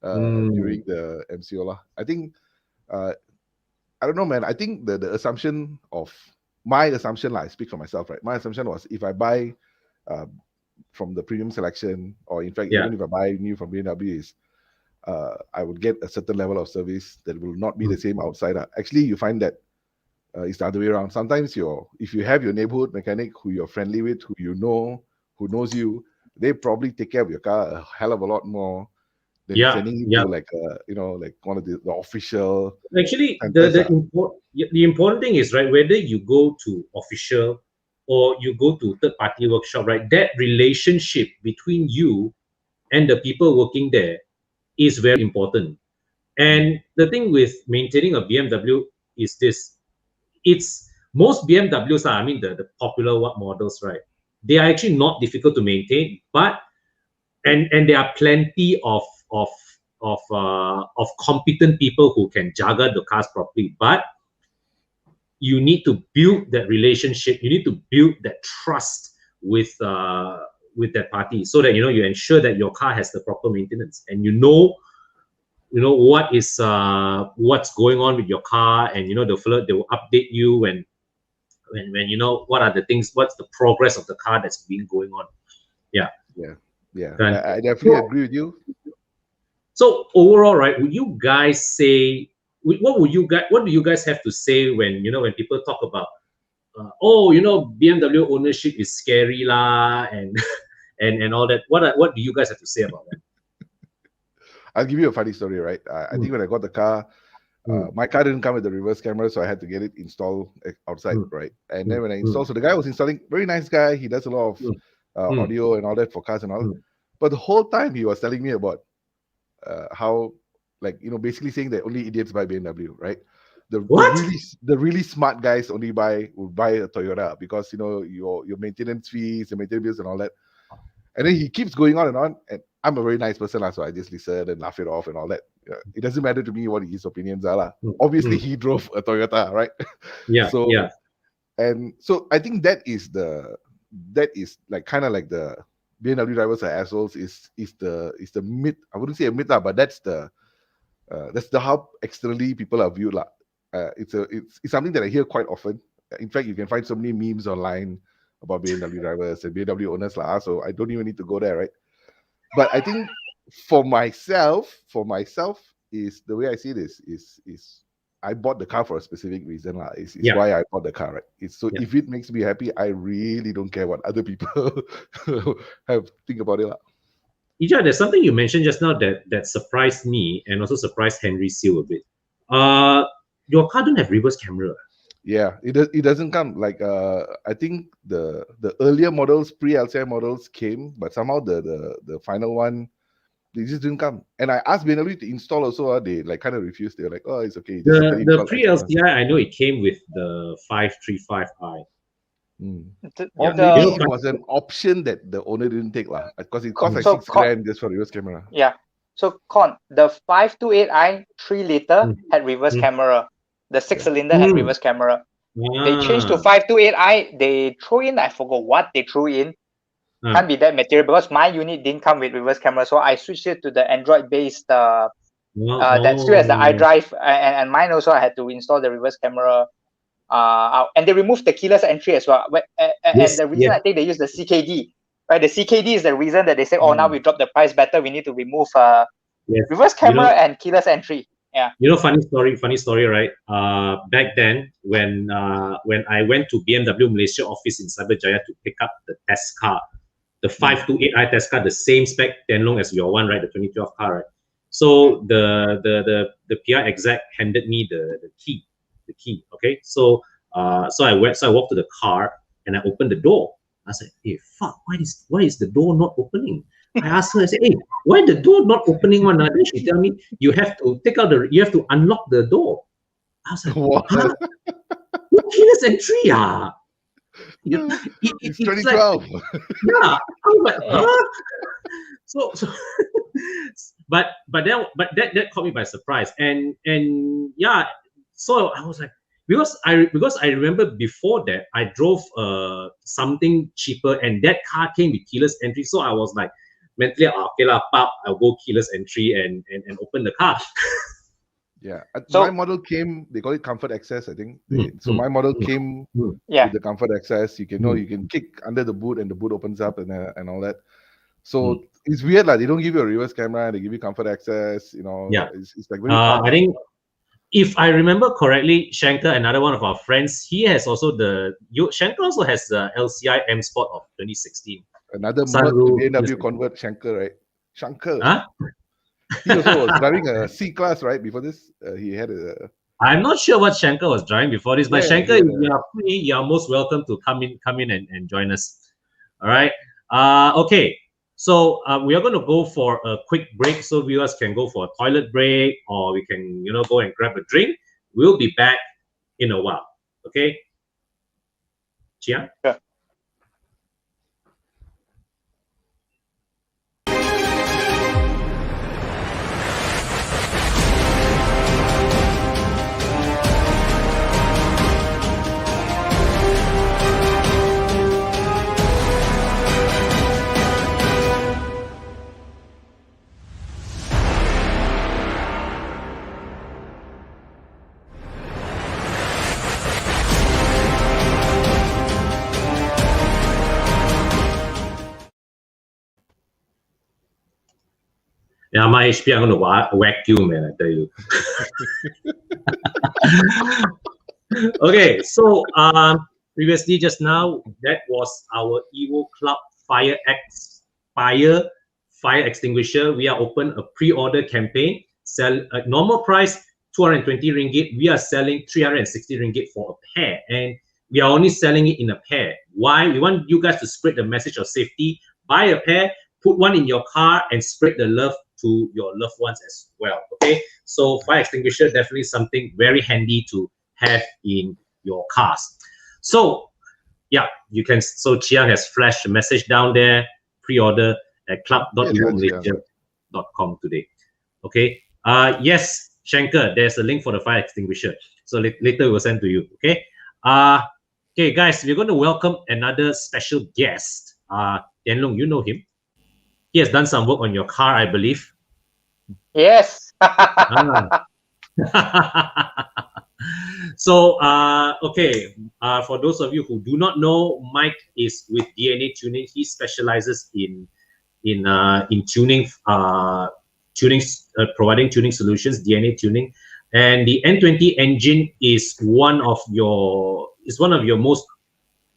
during the MCO lah. I think I don't know, man. I think the assumption of my assumption, like I speak for myself, right? My assumption was if I buy from the premium selection, or in fact, even if I buy new from BMW, is I would get a certain level of service that will not be the same outside. Actually, you find that it's the other way around. Sometimes if you have your neighborhood mechanic who you're friendly with, who knows you, they probably take care of your car a hell of a lot more than sending you to like one of the official. Actually, the important thing is, right, whether you go to official or you go to third party workshop, right, that relationship between you and the people working there is very important. And the thing with maintaining a BMW is this: it's most BMWs are, I mean, the popular models, right? They are actually not difficult to maintain, but and there are plenty of competent people who can juggle the cars properly. But you need to build that relationship. You need to build that trust with that party, so that you ensure that your car has the proper maintenance, and what is what's going on with your car, and they will update you when what are the things, what's the progress of the car that's been going on. I definitely agree with you. So overall, right, would you guys say, what do you guys have to say when people talk about BMW ownership is scary lah, and all that? What do you guys have to say about that? I'll give you a funny story, right? I think when I got the car, my car didn't come with the reverse camera, so I had to get it installed outside, right? And then when I installed, so the guy was installing, very nice guy. He does a lot of audio and all that for cars and all. But the whole time he was telling me about how, like, basically saying that only idiots buy BMW, right? The really smart guys only would buy a Toyota because your maintenance fees, the maintenance bills and all that. And then he keeps going on, and I'm a very nice person, so I just listen and laugh it off and all that. It doesn't matter to me what his opinions are. Obviously, he drove a Toyota, right? And so I think that is like kind of like the BMW drivers are assholes is the myth. I wouldn't say a myth, but that's the how externally people are viewed. It's something that I hear quite often. In fact, you can find so many memes online about BMW drivers and BMW owners, so I don't even need to go there, right? But I think for myself is the way I see this is I bought the car for a specific reason. It's why I bought the car, right? If it makes me happy, I really don't care what other people think about it. Ija, there's something you mentioned just now that surprised me and also surprised Henry Seal a bit. Your car don't have reverse camera. Yeah, it doesn't come like I think the earlier models, pre-LCI models came, but somehow the final one, they just didn't come. And I asked BMW to install also. They like kind of refused. They're like, oh, it's okay. The pre-LCI, I know it came with the 535i. Maybe it was an option that the owner didn't take because it cost like $6,000 just for reverse camera. Yeah. So the 528i 3-liter had reverse camera. The 6-cylinder had reverse camera. They changed to 528i. They threw in, I forgot what they threw in. Can't be that material because my unit didn't come with reverse camera. So I switched it to the Android-based that still has the iDrive. And mine also, I had to install the reverse camera. And they removed the keyless entry as well. And the reason I think they use the CKD, right? The CKD is the reason that they say, now we dropped the price better. We need to remove reverse camera and keyless entry. Yeah. Funny story, right? Back then, when I went to BMW Malaysia office in Cyberjaya to pick up the test car, the 528i test car, the same spec Tianlong as your one, right? The 2012 car, right? So the PR exec handed me the key. Okay. So I walked to the car and I opened the door. I said, hey, fuck, why is the door not opening? I asked her, I said, hey, why the door not opening one? Then she tell me, you have to unlock the door. I was like, what? What keyless entry? It's 2012. Like, yeah. I was like, huh? So but that caught me by surprise. And yeah, so I was like, because I remember before that I drove something cheaper and that car came with keyless entry. So I was like, mentally, okay lah, I'll go keyless entry and open the car. Yeah, my model came. They call it comfort access, I think. So my model came with the comfort access. You can kick under the boot and the boot opens up and all that. So it's weird, like they don't give you a reverse camera. They give you comfort access. It's like very. I think if I remember correctly, Shankar, another one of our friends, he has also Shankar also has the LCI M Sport of 2016. Another BMW convert, Shankar, right? Shankar. Huh? He also was driving a C-Class, right? Before this, he had a... I'm not sure what Shankar was driving before this, but Shankar, you are free. You are most welcome to come in and join us. All right. Okay. So we are going to go for a quick break, so viewers can go for a toilet break, or we can go and grab a drink. We'll be back in a while. Okay. Chia? Sure. Yeah, my HP, I'm going to whack you, man, I tell you. Okay, so previously, just now, that was our Evo Club Fire Extinguisher. We are open a pre-order campaign. Sell a normal price, 220 ringgit. We are selling 360 ringgit for a pair. And we are only selling it in a pair. Why? We want you guys to spread the message of safety. Buy a pair, put one in your car, and spread the love to your loved ones as well. Okay, so fire extinguisher, definitely something very handy to have in your cars. So yeah, you can. So Chiang has flashed a message down there. Pre-order at club.evomalaysia.com today. Okay. Yes, Shankar, there's a link for the fire extinguisher. So later we'll send to you. Okay. Okay, guys, we're going to welcome another special guest. Tianlong, you know him. He has done some work on your car, I believe. Yes. So, okay, for those of you who do not know, Mike is with DNA Tuning. He specializes in tuning, providing tuning solutions, DNA tuning. And the N20 engine is one of your most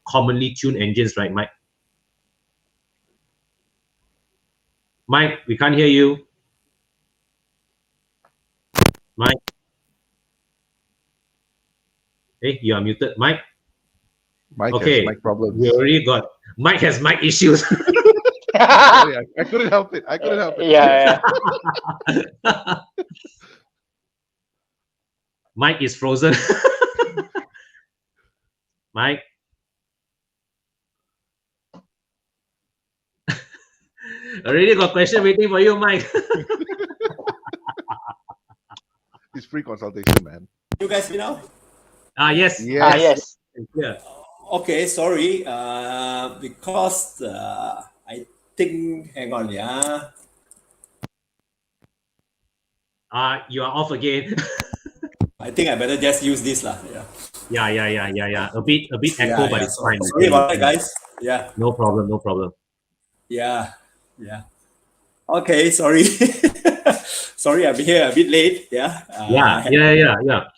commonly tuned engines, right, Mike? Mike, we can't hear you. Mike. Hey, you are muted. Mike. Mike Okay. has mic problems. We already got Mike has mic issues. Sorry, I couldn't help it. I couldn't help it. Yeah. Mike is frozen. Mike. Already got question waiting for you, Mike. It's free consultation, man. You guys me now? Yes. Yes. Yeah. Okay, sorry. Because I think, hang on, yeah. You are off again. I think I better just use this lah. Yeah. A bit echo, but it's fine. Sorry about that, guys. Yeah. No problem. Yeah. Okay, sorry. Sorry, I'm here a bit late. Yeah. Yeah.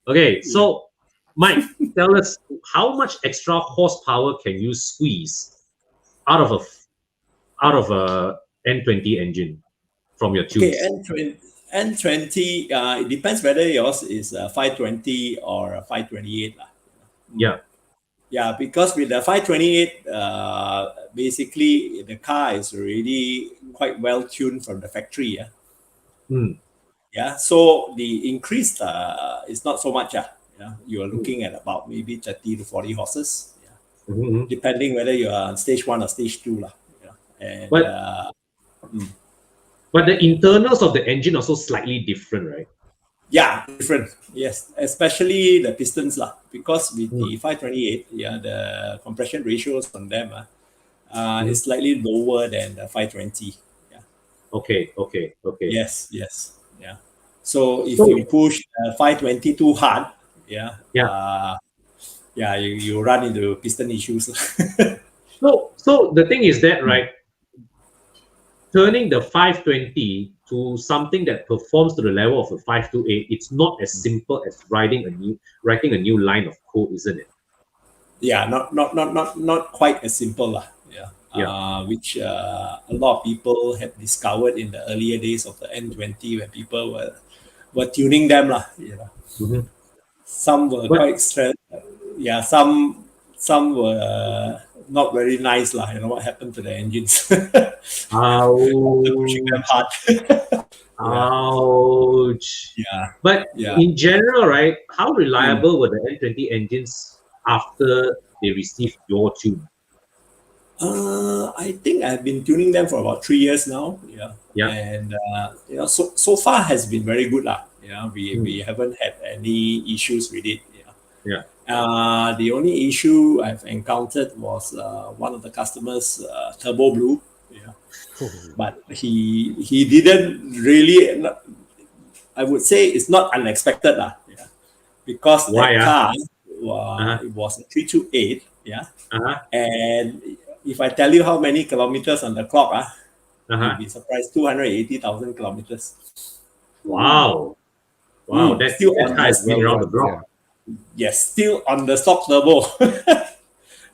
Okay, so Mike, tell us how much extra horsepower can you squeeze out of a N20 engine from your tunes? Okay, N20. It depends whether yours is 520 or 528 lah. Yeah. Yeah, because with the 528, basically the car is already quite well tuned from the factory. Yeah. Yeah. So the increase is not so much. Yeah. You are looking at about maybe 30 to 40 horses. Yeah. Depending whether you are on stage 1 or stage 2 lah. Yeah. And, but the internals of the engine also slightly different, right? Yeah, different. Yes, especially the pistons lah. Because with the 528, the compression ratios on them is slightly lower than the 520. Yeah. Okay. Yes. Yeah. So if you push 520 too hard, you run into piston issues. So the thing is that, right? Turning the 520 to something that performs to the level of a 528, it's not as simple as writing a new line of code, isn't it? Yeah, not quite as simple lah. Which a lot of people had discovered in the earlier days of the N20 when people were tuning them lah. Some were quite stressed. Yeah, some were not very nice lah. You know what happened to the engines? Pushing them hard. Ouch. Yeah. But in general, right, how reliable were the N20 engines after they received your tune? I think I've been tuning them for about 3 years now. Yeah. And so far has been very good lah. We haven't had any issues with it. Yeah. The only issue I've encountered was one of the customers, turbo blew. But he didn't really. I would say it's not unexpected lah. Because that car it was a 328. Yeah. And if I tell you how many kilometers on the clock, you'll be surprised. 280,000 kilometers. Wow. That's still has been around the block. Yes, still on the stock turbo.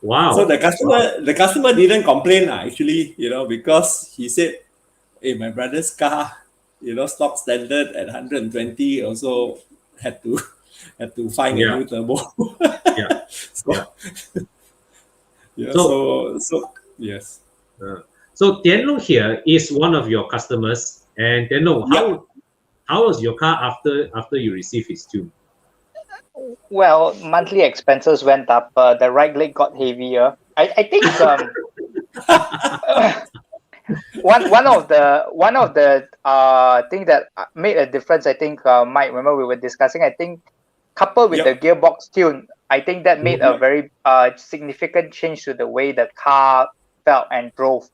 Wow. So the customer didn't complain actually, because he said, "Hey, my brother's car, stock standard at 120 also had to find a new turbo." So yes. So Tian Long here is one of your customers, and Tian Long, how was your car after you received his tune? Well, monthly expenses went up. The right leg got heavier. I think one of the thing that made a difference. I think Mike, remember we were discussing. I think coupled with the gearbox tune, I think that made a very significant change to the way the car felt and drove.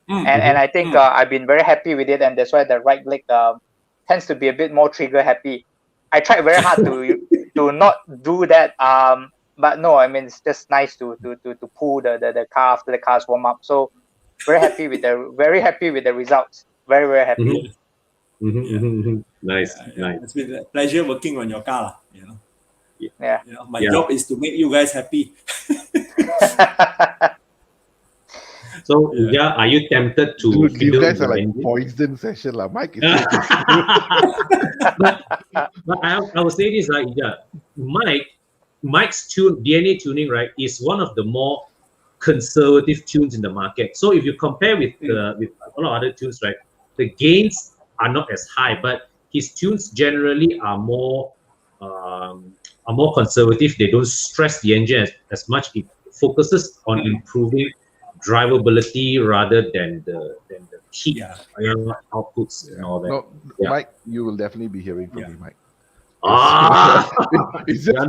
And I think I've been very happy with it, and that's why the right leg tends to be a bit more trigger happy. I tried very hard to not do that, but no, I mean it's just nice to pull the car after the car's warm up. So very happy with the results. Very happy. Nice, nice. It's been a pleasure working on your car, you know. Yeah. You know, my job is to make you guys happy. So, Ija, are you tempted to? Dude, you guys are like poison session, lah. Mike is but I will say this, right, Ija. Mike's DNA tuning, right, is one of the more conservative tunes in the market. So if you compare with a lot of other tunes, right, the gains are not as high, but his tunes generally are more conservative. They don't stress the engine as much. It focuses on improving drivability rather than the heat outputs and all that. No, Mike, you will definitely be hearing from me, Mike. It's just a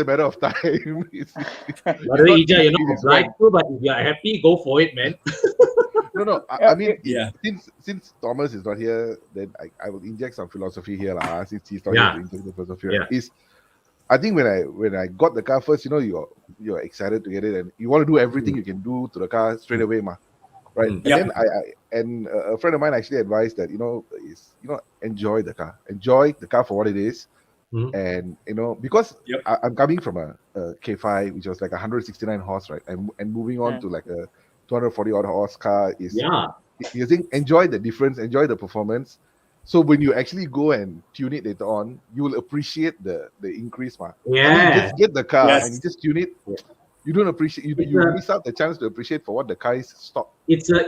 matter of time. Ija, you're not obliged to, but if you're happy, go for it, man. No. I mean, since Thomas is not here, then I will inject some philosophy here, lah. Since he's not here to inject the philosophy, I think when I got the car first, you know, you're excited to get it, and you want to do everything you can do to the car straight away, right? And then a friend of mine actually advised that enjoy the car for what it is, and because I'm coming from a K5 which was like 169 horse, right, and moving on to like a 240 odd horse car is you think enjoy the difference, enjoy the performance. So when you actually go and tune it later on, you will appreciate the increase, just get the car and you just tune it. You don't appreciate. You miss out the chance to appreciate for what the car is stock. It's a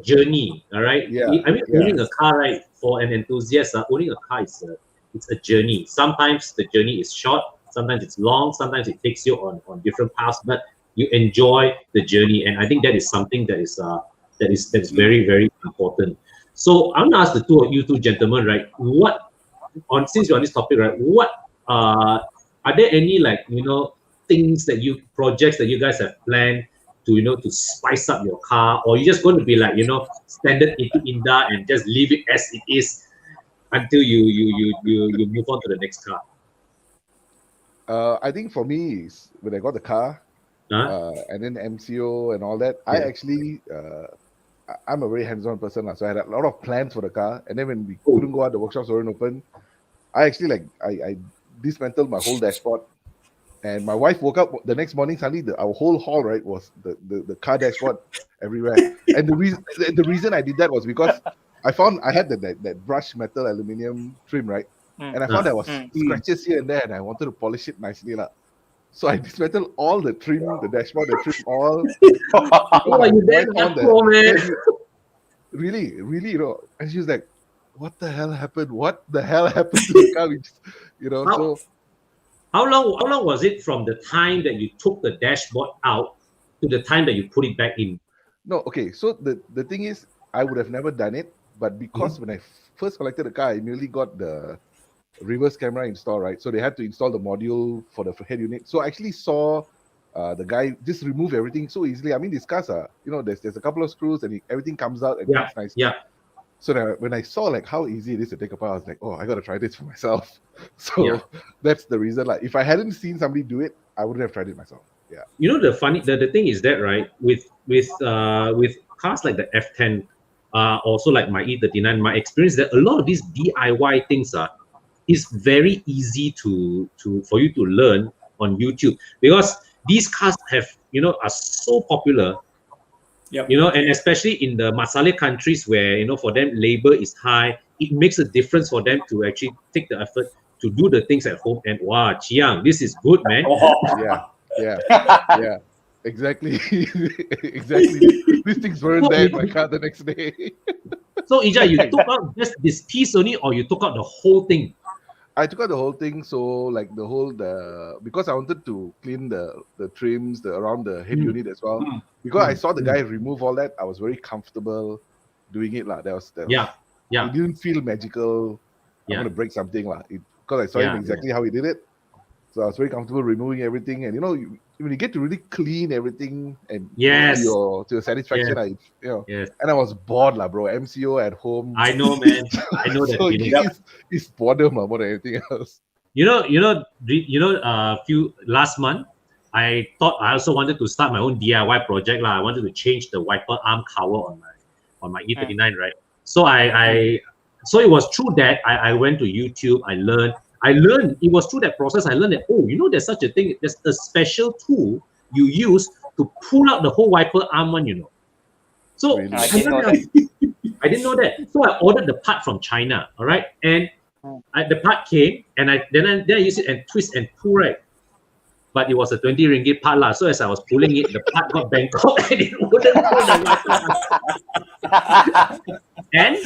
journey, all right. I mean, owning a car, right, for an enthusiast, owning a car is it's a journey. Sometimes the journey is short, sometimes it's long, sometimes it takes you on different paths, but you enjoy the journey, and I think that is something that is very, very important. So I'm gonna ask the two gentlemen, right? Since you're on this topic, right? Are there any things projects that you guys have planned to spice up your car, or you're just going to be like standard into Inda and just leave it as it is until you move on to the next car? I think for me is when I got the car and then MCO and all that, I actually I'm a very hands-on person, so I had a lot of plans for the car, and then when we couldn't go out, the workshops weren't open, I actually I dismantled my whole dashboard. And my wife woke up the next morning, suddenly our whole hall, right, was the car dashboard everywhere. And the reason I did that was because I found I had that brushed metal aluminium trim, right? And I found there was scratches here and there, and I wanted to polish it nicely. So I dismantled all the trim, the dashboard, the trim, all. Really, and she was like, what the hell happened? What the hell happened to the car? So... How long was it from the time that you took the dashboard out to the time that you put it back in? No, okay. So the thing is, I would have never done it, but because when I first collected the car, I immediately got the reverse camera installed, right? So they had to install the module for the head unit. So I actually saw the guy just remove everything so easily. I mean, these cars are, there's a couple of screws and everything comes out and it's nice. Yeah. So that when I saw how easy it is to take apart, I was like, oh, I got to try this for myself. So that's the reason. If I hadn't seen somebody do it, I wouldn't have tried it myself. Yeah. The thing is that, right, with cars like the F10, also like my E39, my experience that a lot of these DIY things is very easy for you to learn on YouTube, because these cars are so popular. And especially in the Masale countries where, for them, labor is high, it makes a difference for them to actually take the effort to do the things at home. And wow, Chiang, this is good, man. Yeah. Exactly. These things weren't there in my car the next day. So, Ija, you took out just this piece only, or you took out the whole thing? I took out the whole thing, so because I wanted to clean the trims around the head unit as well. Because I saw the guy remove all that, I was very comfortable doing it. It didn't feel magical. I'm gonna break something because I saw him exactly how he did it. So I was very comfortable removing everything, and when you get to really clean everything and to your satisfaction, and I was bored, bro. MCO at home. I know, man. I know that feeling. It's boredom more than anything else. Last month, I thought I also wanted to start my own DIY project. I wanted to change the wiper arm cover on my E39, right? So so it was through that I went to YouTube. I learned it was through that process. I learned that, oh, you know, there's such a thing. There's a special tool you use to pull out the whole wiper arm one, you know. So Really? I didn't know that. I didn't know that. So I ordered the part from China, all right? And the part came, and then I used it and twist and pull, right? But it was a 20 ringgit part lah. So as I was pulling it, the part got Bangkok and it wouldn't pull the and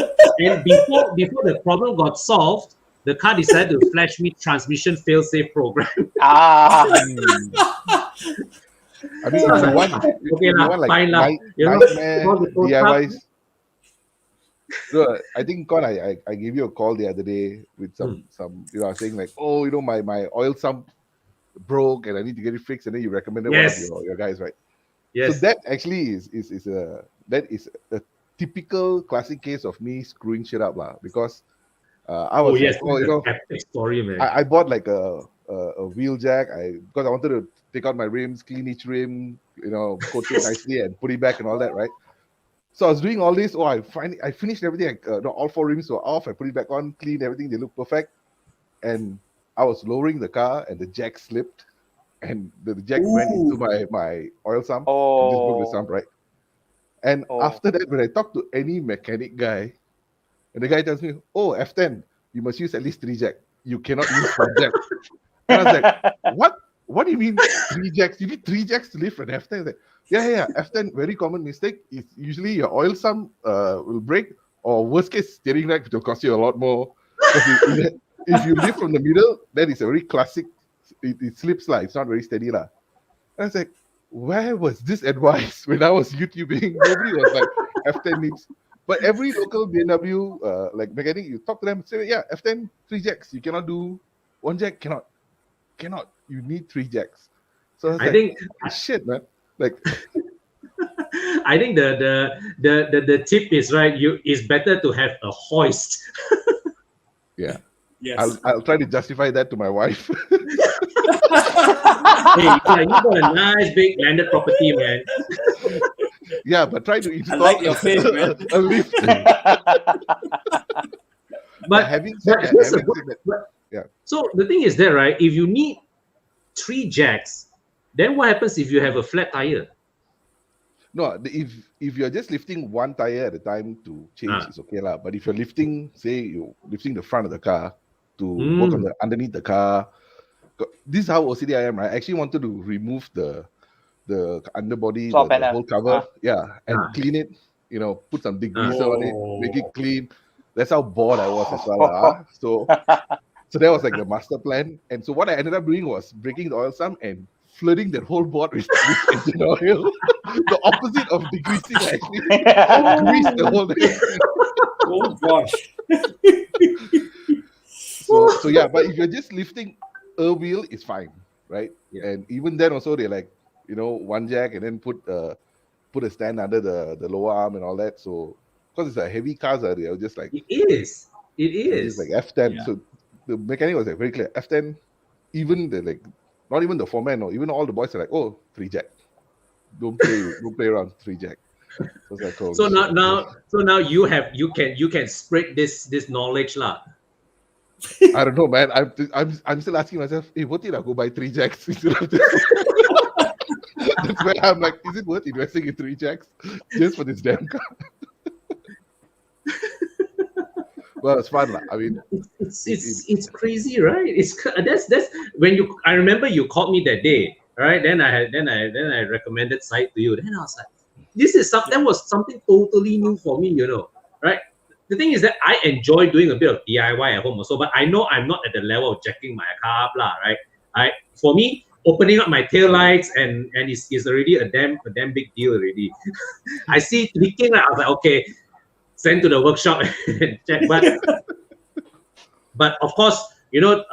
before the problem got solved, the car decided to flash me transmission fail-safe program. I mean, you want like nightmare DIYs. So I think, Con, I gave you a call the other day with some you know, saying like, oh, you know, my oil sump broke and I need to get it fixed, and then you recommended one of your guys, right? Yes. So that actually is a typical classic case of me screwing shit up lah, because I was you know, epic story, man. I bought like a wheel jack because I wanted to take out my rims, clean each rim, you know, coat it nicely and put it back and all that, right? So I was doing all this. I finished everything. All 4 rims were off. I put it back on, cleaned everything. They look perfect. And I was lowering the car, and the jack slipped, and the jack went into my oil sump. And just broke the sump, right? And after that, when I talk to any mechanic guy, and the guy tells me, "Oh, F10, you must use at least 3 jacks. You cannot use 4 jacks." And I was like, "What? What do you mean 3 jacks? You need 3 jacks to lift an F10?" I was like, yeah. F10, very common mistake is usually your oil sump will break, or worst case, steering rack, which will cost you a lot more. If you lift from the middle, then it's a very classic. It slips lah. It's not very steady lah. And I was like, where was this advice when I was YouTubing? Nobody was like, F10 needs. But every local BMW like mechanic, you talk to them, say, yeah, F10 3 jacks. You cannot do 1 jack. Cannot. You need 3 jacks. So I think shit, man. Like, I think the tip is right. It's better to have a hoist. Yeah. Yes. I'll try to justify that to my wife. Hey, you got a nice big landed property, man. Yeah, but try to install your face, man. a lift. But having said that, yeah. So the thing is that, right? If you need 3 jacks, then what happens if you have a flat tire? No, if you're just lifting 1 tire at a time to change, it's okay lah. But if you're lifting, say you're lifting the front of the car to work on underneath the car, this is how OCD I am, right? I actually wanted to remove the underbody, the whole cover, and clean it. You know, put some degreaser on it, make it clean. That's how bored I was as well. So that was like the master plan. And so what I ended up doing was breaking the oil sump and flooding that whole board with engine oil. The opposite of degreasing, actually. Grease the whole thing. Oh gosh. So yeah, but if you're just lifting a wheel, it's fine, right? Yeah. And even then also they're like, you know, 1 jack and then put a stand under the lower arm and all that. So because it's a heavy cars, they're just like, it is it's like F10. Yeah. So the mechanic was like very clear. F10, even the like, not even the foreman or even all the boys are like, oh, 3 jack. Don't play around 3 jack. So now you can spread this knowledge lah. I don't know, man. I'm still asking myself, hey, worth it? I'll go buy 3 jacks instead of this. That's where I'm like, is it worth investing in 3 jacks just for this damn car? Well, it's fun, I mean, it's crazy, right? That's when I remember you called me that day, right? Then I recommended site to you. Then I was like, that was something totally new for me, you know, right? The thing is that I enjoy doing a bit of DIY at home also, but I know I'm not at the level of jacking my car up, right? For me, opening up my tail lights and it's already a damn big deal already. I see tweaking, I was like, okay, send to the workshop and check. But of course, you know,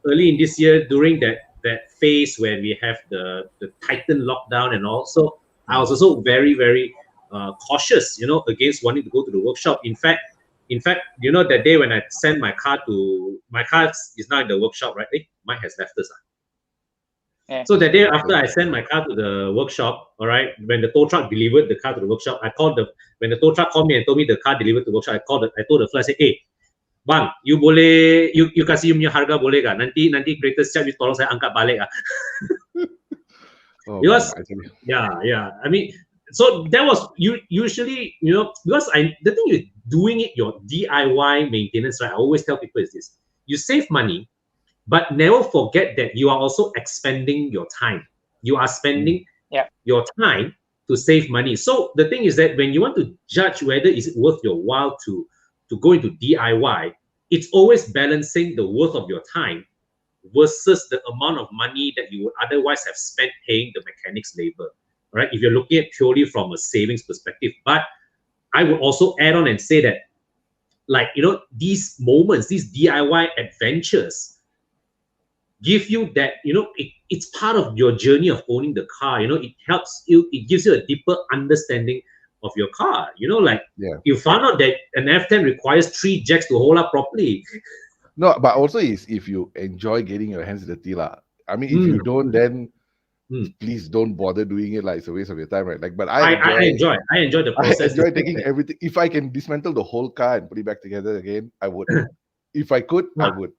early in this year, during that phase where we have the Titan lockdown and all, so I was also very, very cautious, you know, against wanting to go to the workshop. In fact, you know, that day when I sent my car is now in the workshop, right? Mine has left us. Yeah. So that day after I sent my car to the workshop, all right, when the tow truck delivered the car to the workshop, when the tow truck called me and told me the car delivered to the workshop, I told the fellow, I said, hey, bang, you kasih punya harga boleh gak? Nanti kereta siap, you tolong saya angkat balik ah. Because I mean, so that was usually, because the thing with doing it your DIY maintenance, right? I always tell people is this: you save money, but never forget that you are also expending your time. You are spending your time to save money. So the thing is that when you want to judge whether is it worth your while to go into DIY, it's always balancing the worth of your time versus the amount of money that you would otherwise have spent paying the mechanics labor, right? If you're looking at purely from a savings perspective. But I would also add on and say that, like, these moments, these DIY adventures give you that, it's part of your journey of owning the car. It helps you, it gives you a deeper understanding of your car. You found out that an F10 requires 3 jacks to hold up properly. No, but also is if you enjoy getting your hands dirty lah. I mean, if you don't, then please don't bother doing it. Like, it's a waste of your time, right? Like, but I enjoy the process. I enjoy taking everything. If I can dismantle the whole car and put it back together again, I would. If I could, I would.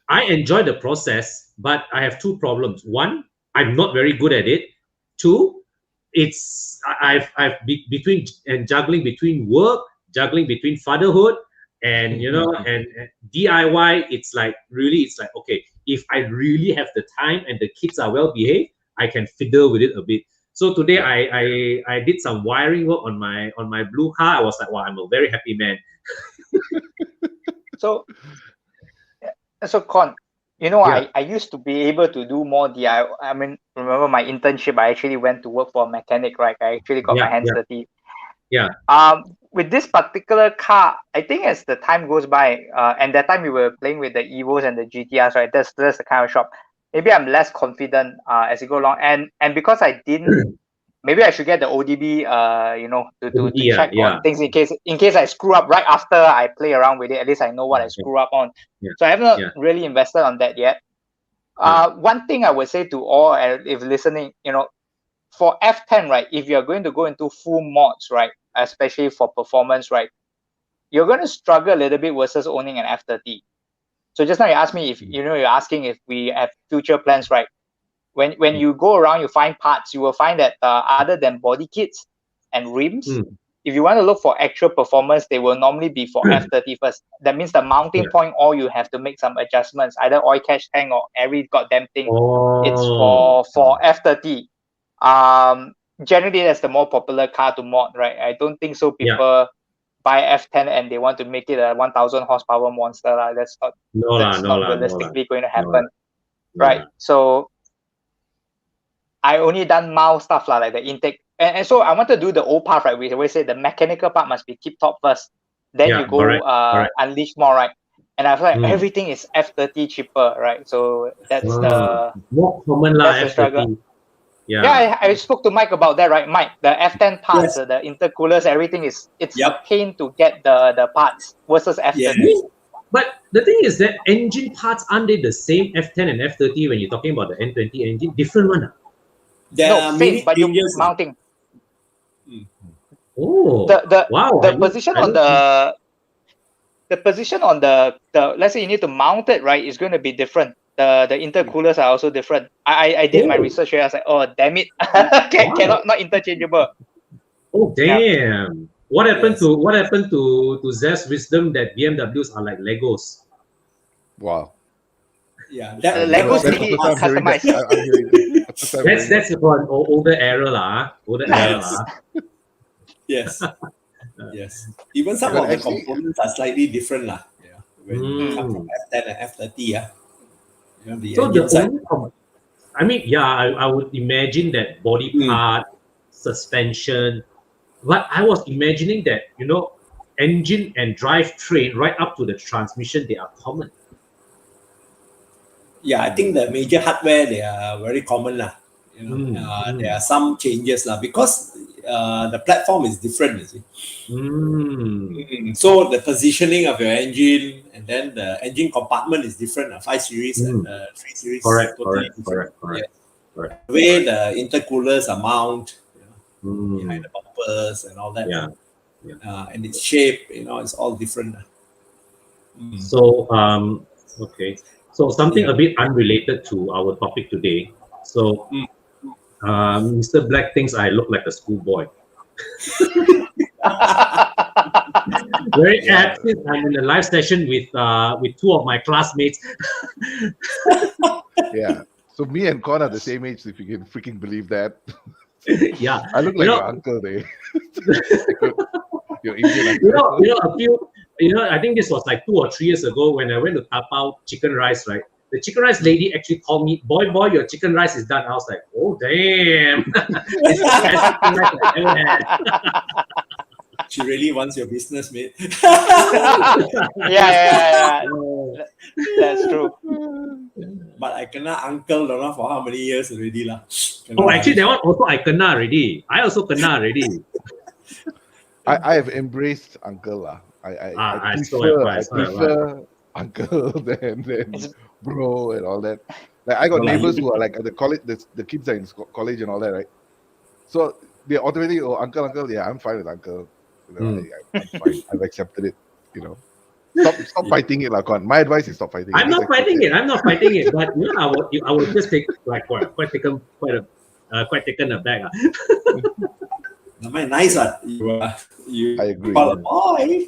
I enjoy the process, but I have 2 problems. 1, I'm not very good at it. 2, I've between and juggling between work, juggling between fatherhood, and and DIY. It's like okay, if I really have the time and the kids are well behaved, I can fiddle with it a bit. So today I did some wiring work on my blue car. I was like, wow, I'm a very happy man. So Con, I used to be able to do more DIY. I mean, remember my internship, I actually went to work for a mechanic, right? I actually got my hands dirty. Yeah. With this particular car, I think as the time goes by, and that time we were playing with the Evos and the GTRs, right? That's the kind of shop. Maybe I'm less confident as you go along, and because I didn't, maybe I should get the ODB, to check on things in case I screw up right after I play around with it. At least I know what I screw up on. So I have not really invested on that yet. One thing I would say to all, if listening, for F10, right, if you're going to go into full mods, right, especially for performance, right, you're going to struggle a little bit versus owning an F30. So just now you asked me if, you're asking if we have future plans, right? When you go around, you find parts, you will find that other than body kits and rims, if you want to look for actual performance, they will normally be for F30 first. That means the mounting point, or you have to make some adjustments, either oil catch tank or every goddamn thing. It's for F30. Generally that's the more popular car to mod, right? I don't think so people buy F10 and they want to make it a 1000 horsepower monster. That's not realistically going to happen. Right? So I only done mild stuff like the intake. And so I want to do the old part, right? We always say the mechanical part must be tip top first. Then you go unleash more, right? And I feel like everything is F30 cheaper, right? So that's the more common that's the struggle. Yeah, I spoke to Mike about that, right? Mike, the F10 parts, the intercoolers, everything it's a pain to get the parts versus F30. But the thing is that engine parts, aren't they the same F10 and F30 when you're talking about the N20 engine? Different one? No, same, but you're mounting. Oh, the position on the position on the let's say you need to mount it, right, is going to be different. The intercoolers are also different. I did my research here. I was like, oh damn it, cannot, not interchangeable. Oh damn! What happened to Zest wisdom that BMWs are like Legos? Wow. Yeah, that Legos really customized. That's for an older era lah. Yes. Yes. Even some of the components are slightly different lah. Yeah. When you come from F10 and F30, I would imagine that body part, suspension, but I was imagining that, engine and drivetrain right up to the transmission, they are common. Yeah, I think the major hardware, they are very common lah. There are some changes lah, because the platform is different, you see. So the positioning of your engine and then the engine compartment is different. 5 Series and 3 Series. Correct. The way the intercoolers are mounted behind the bumpers and all that. And its shape, it's all different. So, okay. So something a bit unrelated to our topic today. So, Mr. Black thinks I look like a schoolboy. Very active. I'm in a live session with 2 of my classmates. Yeah. So me and Con are the same age, if you can freaking believe that. Yeah. I look like your uncle there. Your Indian uncle. I think this was like 2 or 3 years ago when I went to Tapao chicken rice, right? The chicken rice lady actually called me, boy, your chicken rice is done. I was like, oh, damn. It's the best chicken rice I ever had. She really wants your business, mate. Yeah. That's true. But I kena uncle, don't know for how many years already lah. Actually, that one also I kena already. I also kena already. I have embraced uncle lah. I prefer uncle than bro and all that. Like I got neighbors who are like at the college. The kids are in college and all that, right? So they automatically, uncle. Yeah, I'm fine with uncle. I'm fine. I've accepted it. Stop fighting it, Con. My advice is stop fighting it. I'm not fighting it. But I would just take like quite taken aback. Nice, you. I agree. Call a boy.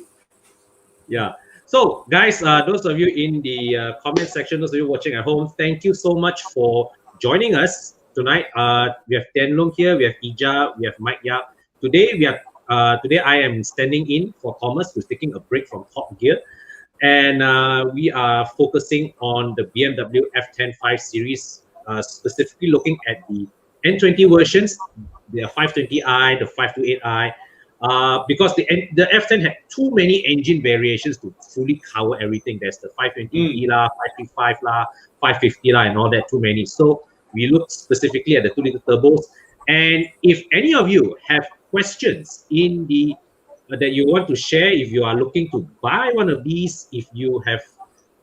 Yeah. So, guys, those of you in the comment section, those of you watching at home, thank you so much for joining us tonight. We have Tian Long here, we have Ija, we have Mike Yap. Today I am standing in for Thomas, who's taking a break from Top Gear, and we are focusing on the BMW F10 5 Series, specifically looking at the N20 versions, the 520i, the 528i. Because the F10 had too many engine variations to fully cover everything. There's the 520e la, 535 la, 550 la, and all that, too many. So we look specifically at the 2-liter turbos. And if any of you have questions in the that you want to share, if you are looking to buy one of these, if you have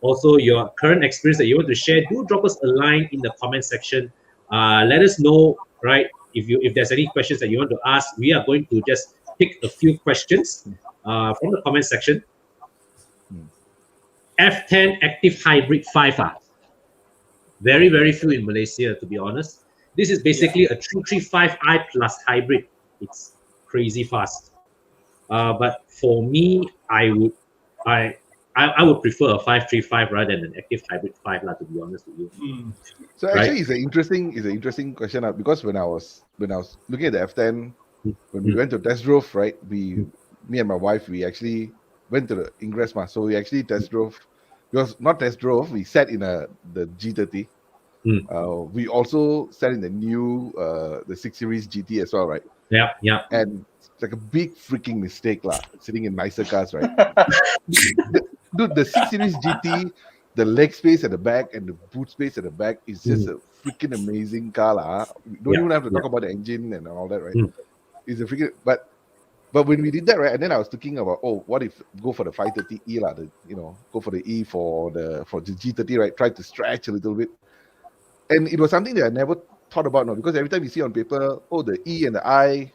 also your current experience that you want to share, do drop us a line in the comment section. Let us know, right? If there's any questions that you want to ask, we are going to just pick a few questions from the comment section. F10 active hybrid 5. Very, very few in Malaysia, to be honest. This is basically a 335i plus hybrid. It's crazy fast. But for me, I would prefer a 535 rather than an active hybrid 5, to be honest with you. So actually, it's an interesting question because when I was looking at the F10, when we went to test drove, right? Me and my wife, we actually went to the Ingress, so we actually test drove. Because not test drove, we sat in the G30. We also sat in the new the 6 Series GT as well, right? Yeah. And it's like a big freaking mistake, sitting in nicer cars, right? The 6 Series GT, the leg space at the back and the boot space at the back is just a freaking amazing car, We don't even have to talk about the engine and all that, right? It's a freaking but when we did that, right, and then I was thinking about, what if go for the 530e, go for the E for the G30, right? Try to stretch a little bit. And it was something that I never thought about now, because every time you see on paper, the E and the I,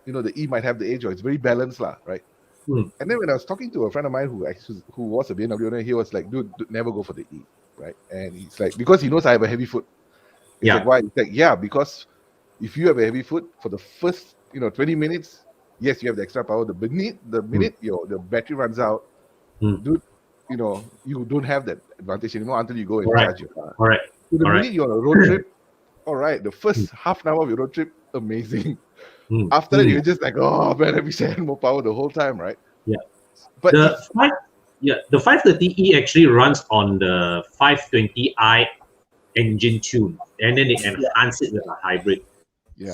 the E might have the edge, or it's very balanced, right? And then when I was talking to a friend of mine who was a BMW owner, he was like, dude, never go for the E, right? And he's like, because he knows I have a heavy foot. He's like, why? He's like, because if you have a heavy foot for the first 20 minutes, yes, you have the extra power. The minute the battery runs out, dude, you don't have that advantage anymore until you go and charge your car. All right. So the minute you're on a road trip, all right, the first half an hour of your road trip, amazing. After that, you're just like, oh man, let me send more power the whole time, right? Yeah. But the 530e actually runs on the 520i engine tune, and then they enhance it with a hybrid.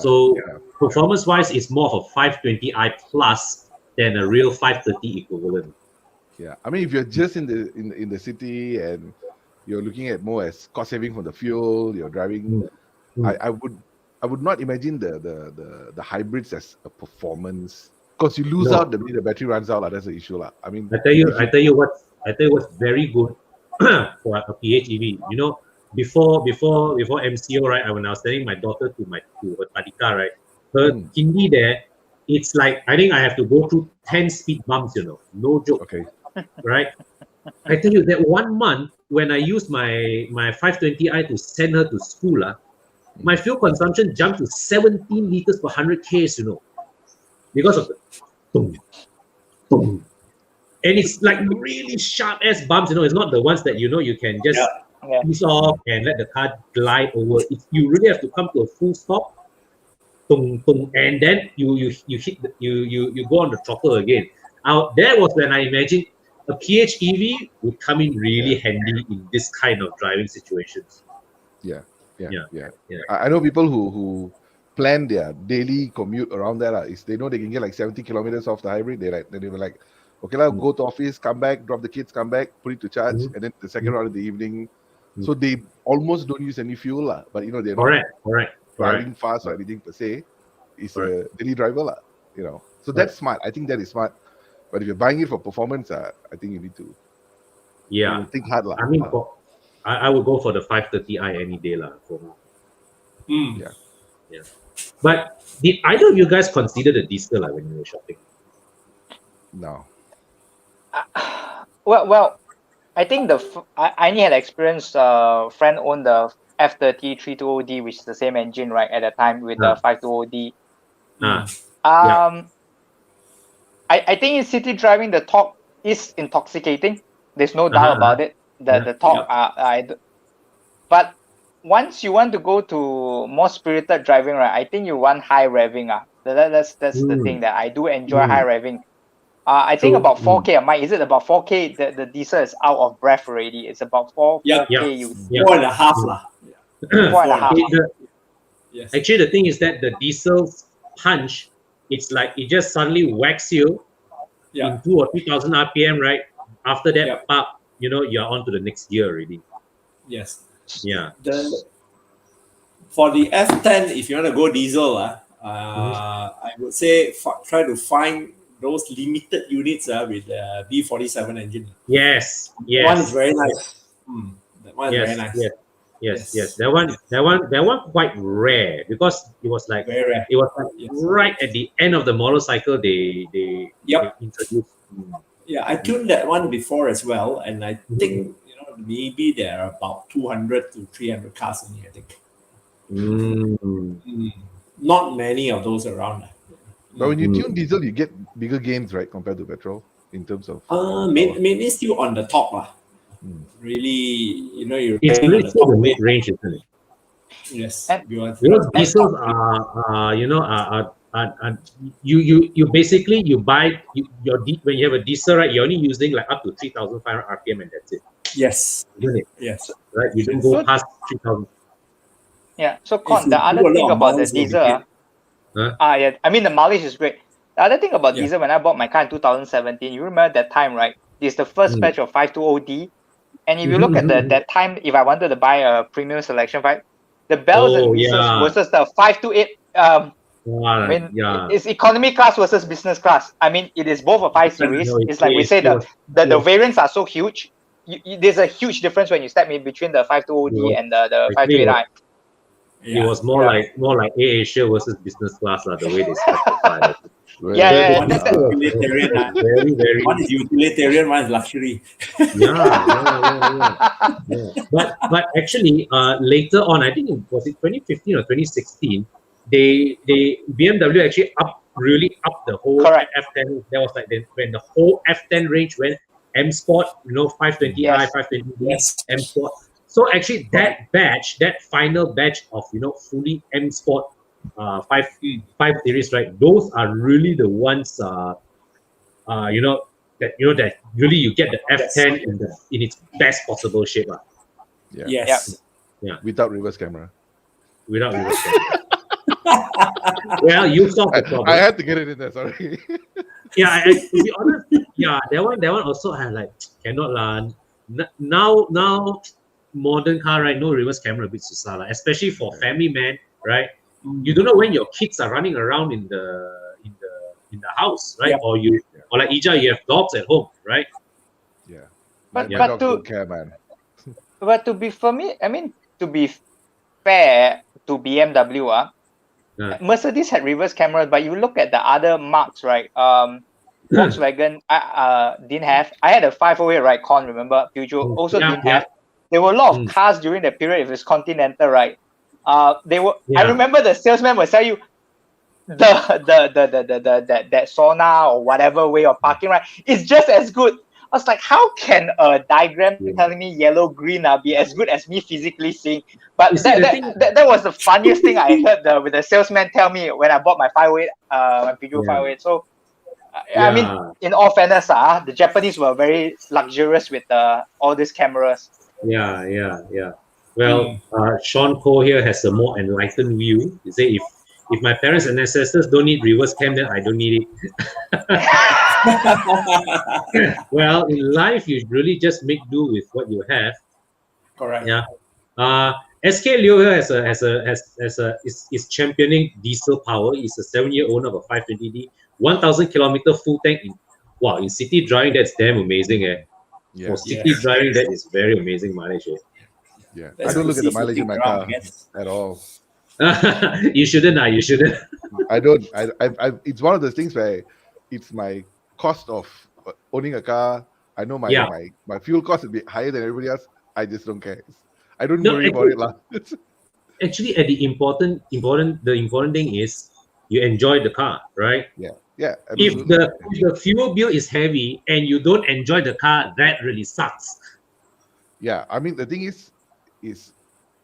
So performance-wise, it's more of a 520i plus than a real 530 equivalent. Yeah, I mean, if you're just in the city and you're looking at more as cost saving from the fuel, you're driving, I would I would not imagine the hybrids as a performance, because you lose out the minute the battery runs out. That's the issue. I mean, I tell you what's very good for a PHEV. You know, before MCO, right? When I was sending my daughter to her Tadika, right? Her Hindi there, it's like I think I have to go through 10 speed bumps. You know, no joke. Okay. Right? I tell you that 1 month when I used my 520i to send her to school, my fuel consumption jumped to 17 liters per 100 Ks, you know, because of the boom, boom. And it's like really sharp ass bumps, you know. It's not the ones that you can just ease off and let the car glide over. You really have to come to a full stop, boom, boom, and then you hit you go on the throttle again. That was when I imagined a PHEV would come in really handy in this kind of driving situations. Yeah. I know people who plan their daily commute around that. Is they know they can get like 70 kilometers off the hybrid. They were like, okay, go to office, come back, drop the kids, come back, put it to charge, and then the second round in the evening. So they almost don't use any fuel, but they're not driving fast or anything per se. It's a daily driver, So that's smart. I think that is smart. But if you're buying it for performance, I think you need to think hard. I mean, I would go for the 530i any day for me. Yeah. But did either of you guys consider the diesel when you were shopping? No. Well, I think I only had experience. Friend owned the F30 320D, which is the same engine, right, at the time with the 520D. I think in city driving, the torque is intoxicating. There's no doubt about it. The torque, but once you want to go to more spirited driving, right? I think you want high revving. That's the thing that I do enjoy high revving. I think about 4K. Is it about 4K? The diesel is out of breath already. It's about 4K. 4.5 4.5. Yes. Actually, the thing is that the diesel's punch, it's like it just suddenly whacks you in 2,000 or 3,000 RPM, right? After that, pop, you're on to the next gear already. Yes. Yeah. For the F10, if you want to go diesel, I would say try to find those limited units with the B47 engine. Yes. One is very nice. That one is very nice. Yes. That one quite rare because it was like very rare. It was like right at the end of the motorcycle they introduced. Yeah, I tuned that one before as well, and I think maybe there are about 200 to 300 cars in here. I think. Not many of those around. But when you tune diesel, you get bigger gains, right, compared to petrol in terms of. Mainly still on the top, Really, it's really still the mid range, isn't it? Yes. Because diesels are you basically buy when you have a diesel, right? You're only using like up to 3,500 RPM and that's it. Yes. Isn't it? Yes. Right. You don't go past 3,000. Yeah. So the other thing about the diesel, I mean the mileage is great. The other thing about diesel, when I bought my car in 2017, you remember that time, right? This is the first batch of 520D. And if you look at that time, if I wanted to buy a premium selection 5, the bells and whistles versus the 528, it's economy class versus business class. I mean, it is both a 5 series. It's like we say the variants are so huge. There's a huge difference when you step in between the 520D and the 528i. It was more like Air Asia versus business class, the way they specify it. Utilitarian. Very. One is utilitarian, one is luxury. But actually, later on, I think it was 2015 or 2016, BMW actually really upped the whole F10. That was like when the whole F10 range went M Sport, 520i, 520d, M Sport. So actually, that final batch of fully M Sport 5 series, right? Those are really the ones that really you get the F10 in its best possible shape. Without reverse camera. Well, you solved the problem. I had to get it in there. Sorry. To be honest, that one also I like cannot now modern car, right? No reverse camera, a bit susah, especially for family man, right? you don't know when your kids are running around in the house, right? Or like Ija, you have dogs at home, right? Yeah. But my dogs don't care, man. But to be fair to BMW, Mercedes had reverse cameras, but you look at the other marques, right? Volkswagen didn't have. I had a 508, right? Con, remember? Peugeot also didn't have. There were a lot of cars during that period. If it's Continental, right? They were. I remember the salesman would tell you that sauna or whatever way of parking, right? It's just as good. I was like, how can a diagram telling me yellow green be as good as me physically seeing? But that was the funniest thing I heard with the salesman tell me when I bought my 508, my Peugeot 508. So I mean, in all fairness, the Japanese were very luxurious with all these cameras. Yeah. Well, Sean Cole here has a more enlightened view. He say if my parents and ancestors don't need reverse cam, then I don't need it. Well, in life, you really just make do with what you have. Correct. Yeah. SK Leo here is championing diesel power. He's a 7-year owner of a 520D, 1,000 kilometer full tank. In city driving, that's damn amazing, Yeah. For city driving, that is very amazing mileage. Yeah. I don't look at the mileage in my car at all. You shouldn't. You shouldn't. I don't. I. It's one of those things where it's my cost of owning a car. I know my fuel cost will be higher than everybody else. I just don't care. I don't worry about it, lah. Actually, the important thing is you enjoy the car, right? Yeah. If the fuel bill is heavy and you don't enjoy the car, that really sucks. Yeah, I mean the thing is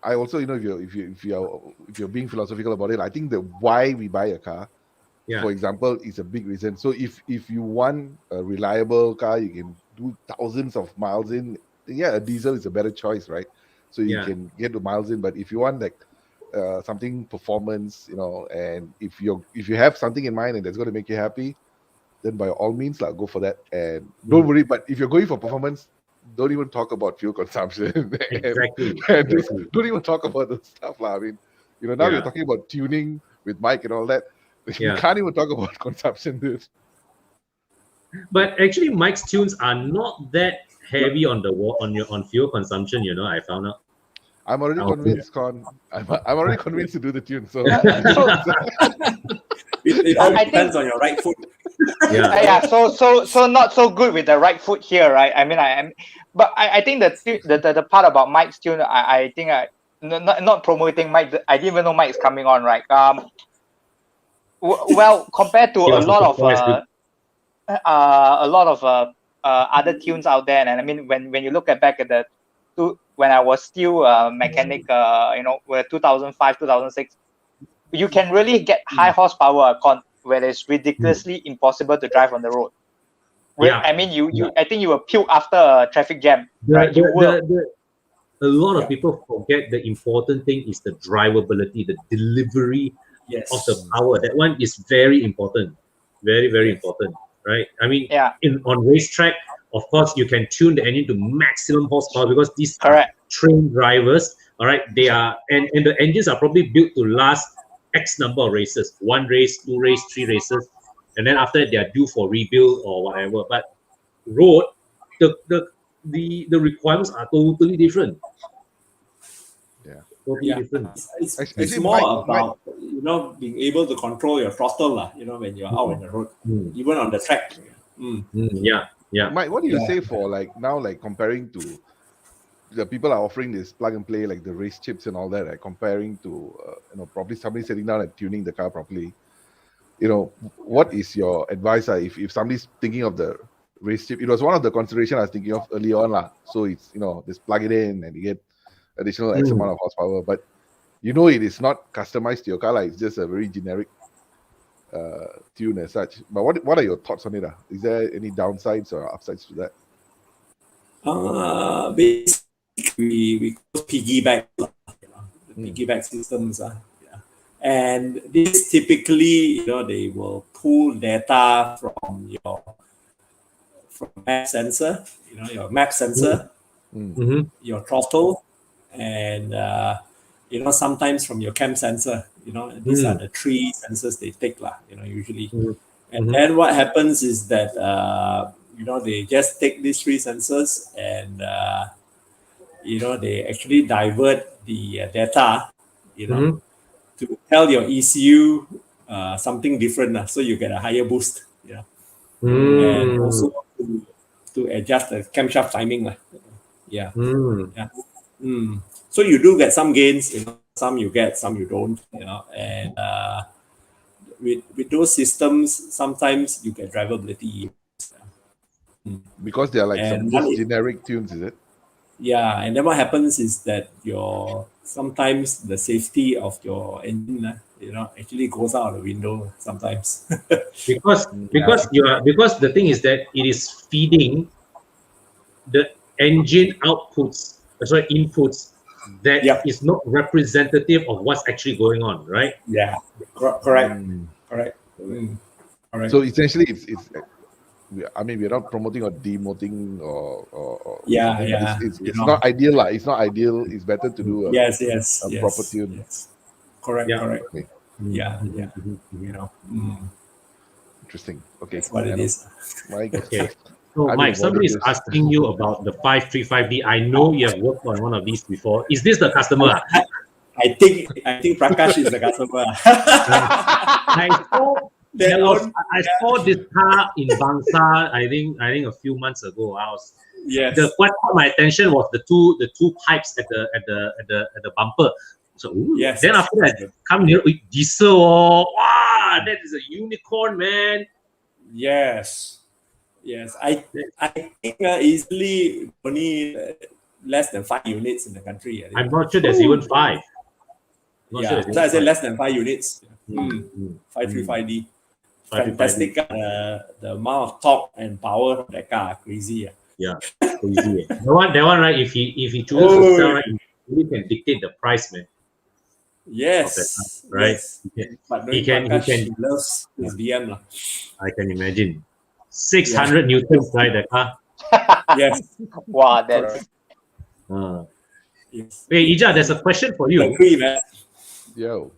I also, if you're being philosophical about it, I think the why we buy a car, for example, is a big reason. So if you want a reliable car, you can do thousands of miles in. A diesel is a better choice, right? So you can get the miles in. But if you want like something performance, and if you have something in mind and that's going to make you happy, then by all means, go for that. And don't worry. But if you're going for performance, don't even talk about fuel consumption. Exactly. Don't even talk about the stuff, lah. I mean, now we're talking about tuning with Mike and all that. You can't even talk about consumption, dude. But actually, Mike's tunes are not that heavy on fuel consumption. I found out. I'm already convinced, Con. I'm already convinced to do the tune. So it all depends on your right foot. So not so good with the right foot here, right? I mean, I think the part about Mike's tune, I think not promoting Mike. I didn't even know Mike is coming on, right? Well, compared to a lot of other tunes out there, and I mean, when you look back at when I was still a mechanic, 2005, 2006, you can really get high horsepower where it's ridiculously impossible to drive on the road. I mean, I think you will puke after a traffic jam. Right? A lot of people forget the important thing is the drivability, the delivery of the power. That one is very important, very, very important, right? I mean, on racetrack, of course, you can tune the engine to maximum horsepower because these are trained drivers. All right, they are, and the engines are probably built to last X number of races, 1 race, 2 races, 3 races, and then after that they are due for rebuild or whatever. But road, the requirements are totally different. Different. It's more about being able to control your throttle, when you're out on the road, even on the track. Mike, what do you say for comparing to the people are offering this plug and play, like the race chips and all that, right? Comparing to probably somebody sitting down and tuning the car properly. What is your advice if somebody's thinking of the race chip? It was one of the considerations I was thinking of early on, so it's just plug it in and you get additional X amount of horsepower, but it is not customized to your car, it's just a very generic tune as such. But what are your thoughts on it? Is there any downsides or upsides to that? Basically, we call piggyback, piggyback systems. And this typically, they will pull data from your map sensor, your map sensor, your throttle, and sometimes from your cam sensor. These are the 3 sensors they take, usually. And then what happens is that, they just take these 3 sensors and, they actually divert the data, to tell your ECU something different. So you get a higher boost. And also to adjust the camshaft timing. So you do get some gains, some you get, some you don't, and with those systems, sometimes you get drivability. Because they are like some just generic tunes, is it? Yeah, and then what happens is that sometimes the safety of your engine, actually goes out of the window sometimes. because the thing is that it is feeding the engine inputs that is not representative of what's actually going on, right? Yeah, correct. Correct. So essentially, it's. I mean, we're not promoting or demoting or it's not ideal. It's not ideal. It's better to do a proper tune. Yes. Correct. Okay. Yeah. Interesting. Okay. That's what it is. Okay. So, Mike, somebody is asking you about the 535D. I know you have worked on one of these before. Is this the customer? I think Prakash is the customer. I saw this car in Bangsa. I think a few months ago. What caught my attention was the two pipes at the bumper. So then after that, come near with diesel. Wow, that is a unicorn, man. Yes. I think easily only less than 5 units in the country. I'm not sure there's even 5. So I said less than 5 units. 535D. Fantastic. The amount of torque and power of that car, crazy. Yeah, crazy. That one, right? If he chooses to sell, right, he can dictate the price, man. Yes. Right. Yes. He loves his BM. I can imagine. 600 newtons, right? The car. Yes. Wow, that's. Yes. Hey, Ija, there's a question for you. Agree, man. Yo.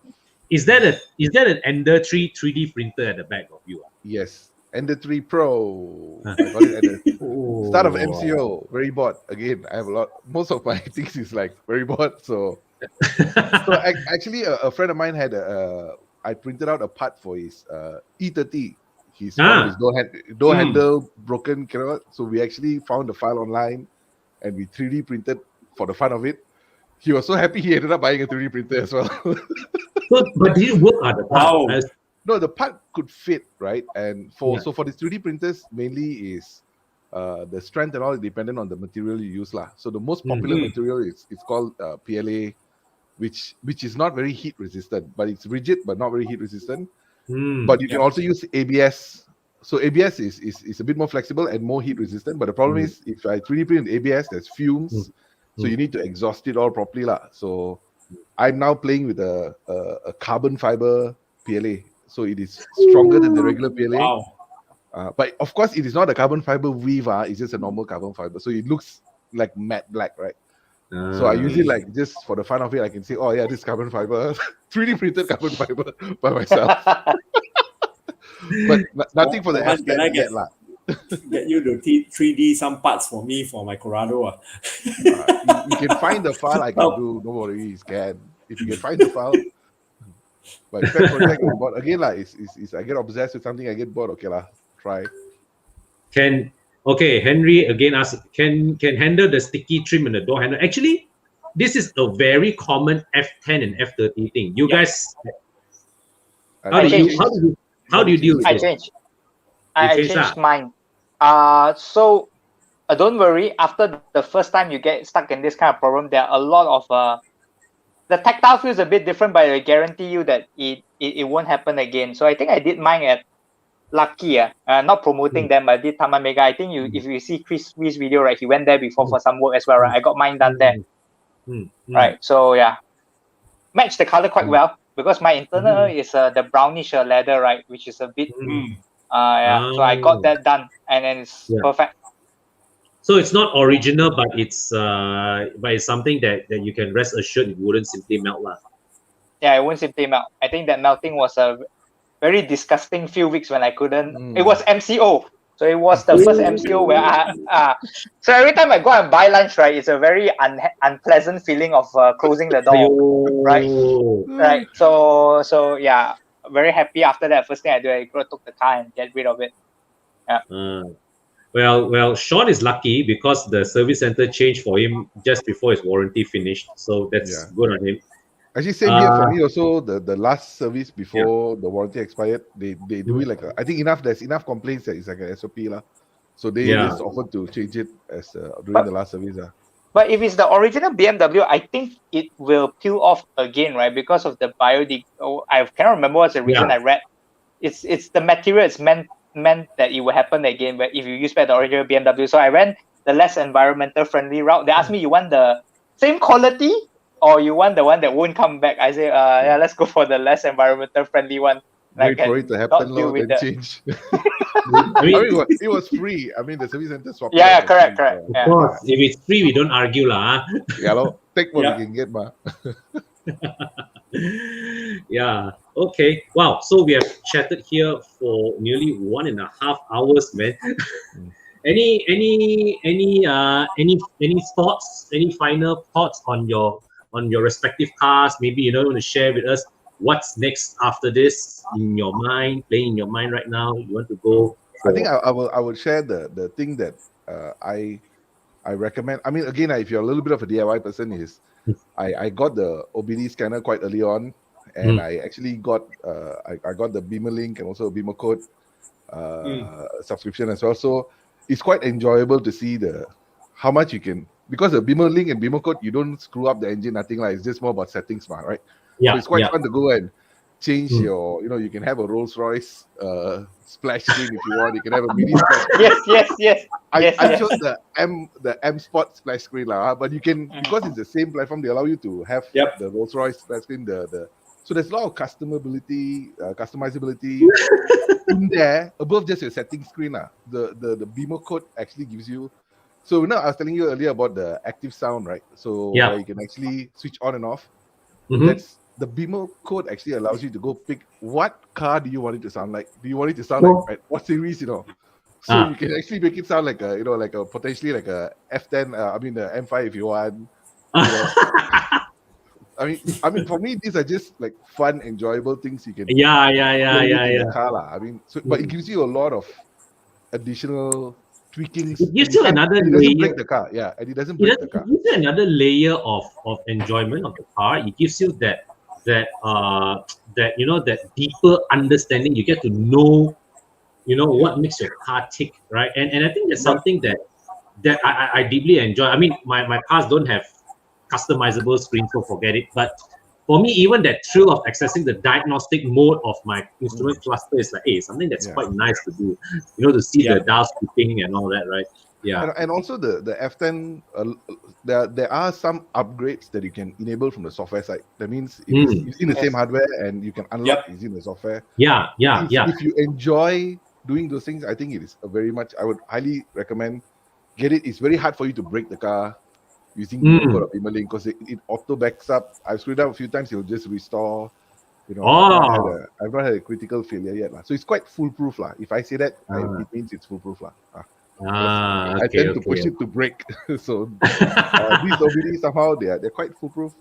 Is that an Ender 3 3D printer at the back of you? Yes. Ender 3 Pro. I got it at the start of MCO. Very bought. Again, I have a lot. Most of my things is like very bought. So actually, a friend of mine had I printed out a part for his E30. His door handle broken. So we actually found the file online and we 3D printed for the fun of it. He was so happy he ended up buying a 3D printer as well. But did it work on the part? Wow. No, the part could fit, right? And for these 3D printers, mainly is the strength and all is dependent on the material you use. So the most popular material is called PLA, which is not very heat resistant, but it's rigid but not very heat resistant. But you can also use ABS. So ABS is a bit more flexible and more heat resistant. But the problem is if I 3D print ABS, there's fumes. So you need to exhaust it all properly. So I'm now playing with a carbon fiber PLA. So it is stronger than the regular PLA. Wow. But of course, it is not a carbon fiber weave. It's just a normal carbon fiber. So it looks like matte black, right? So I use it like just for the fun of it. I can say, oh yeah, this carbon fiber, 3D printed carbon fiber by myself. But nothing for the F10 yet. Get you to 3D some parts for me for my Corrado. You can find the file. I can do. No worries, can. If you can find the file. But pet project again, is I get obsessed with something, I get bored. Okay, try. Henry again asks, can handle the sticky trim in the door handle. Actually, this is a very common F10 and F30 thing. You guys, how do you deal with it? I changed mine. So don't worry. After the first time you get stuck in this kind of problem, there are a lot of the tactile feels a bit different, but I guarantee you that it won't happen again. So I think I did mine at Lucky. Not promoting them, but I did Taman Mega. I think if you see Chris' video, right, he went there before for some work as well, right? I got mine done there. Right. So yeah, match the color quite well because my internal is the brownish leather, right, which is a bit. So I got that done, and then it's perfect. So it's not original, but it's something that you can rest assured it wouldn't simply melt lah. Yeah, it won't simply melt. I think that melting was a very disgusting few weeks when I couldn't. It was MCO. So it was the first MCO where so every time I go and buy lunch, right, it's a very unpleasant feeling of closing the door, right? Right. So yeah, very happy after that. First thing I do, I took the car and get rid of it. Yeah. Well, Sean is lucky because the service center changed for him just before his warranty finished. So that's good on him. Actually, same here for me also. The last service before the warranty expired, they do it like I think there's enough complaints that it's like an SOP lah. So they just offered to change it as during the last service. But if it's the original BMW, I think it will peel off again, right? Because of the I cannot remember what's the reason I read. It's the material. It's meant that it will happen again. But if you use the original BMW, so I went the less environmental friendly route. They asked me, you want the same quality or you want the one that won't come back? I say, let's go for the less environmental friendly one. Wait for it to happen, then change. I mean, it was free. I mean, the service center swap. Yeah, correct. Of course, if it's free, we don't argue lah. Yeah, take what we can get, ma. Yeah. Okay. Wow. So we have chatted here for nearly 1.5 hours, man. Any thoughts? Any final thoughts on your respective cars? Maybe you want to share with us what's next after this in your mind, playing in your mind right now. You want to go? I think I will share the thing that I recommend. I mean, again, if you're a little bit of a DIY person, is I got the OBD scanner quite early on, and I actually got I got the Beamer link and also a Beamer code subscription as well. So it's quite enjoyable to see how much you can, because the Beamer link and Beamer code, you don't screw up the engine, nothing like. It's just more about settings, right? Yeah. So it's quite fun to go and change your, you can have a Rolls Royce splash screen if you want. You can have a mini splash. Yes. I chose the M Sport splash screen but you can, because it's the same platform, they allow you to have the Rolls Royce splash screen. So there's a lot of customizability in there above just your setting screen. The Beamer code actually gives you. So I was telling you earlier about the active sound, right? So where you can actually switch on and off. That's the Beamer code actually allows you to go pick what car do you want it to sound like. Do you want it to sound like what series, So you can actually make it sound like a, like a potentially like a F10. I mean the M5 if you want. I mean, for me, these are just like fun, enjoyable things you can. In the car, I mean, but it gives you a lot of additional tweakings. It gives you another layer. It doesn't break the car. Yeah, and it doesn't break the car. It gives you another layer of enjoyment of the car. It gives you that deeper understanding. You get to know, what makes your car tick, right? And I think that's something that I deeply enjoy. I mean, my cars don't have customizable screens, so forget it. But for me, even that thrill of accessing the diagnostic mode of my instrument cluster is like, something that's quite nice to do. To see the dials flipping and all that, right? Yeah. And also the F10, there are some upgrades that you can enable from the software side. That means it's using the same hardware and you can unlock using the software. Yeah. If you enjoy doing those things, I think it is I would highly recommend get it. It's very hard for you to break the car using Beamer link because it auto backs up. I've screwed up a few times, it will just restore. I've not had a critical failure yet. So it's quite foolproof. If I say that, it means it's foolproof. I tend to push it to break. So these OBD somehow they're quite foolproof,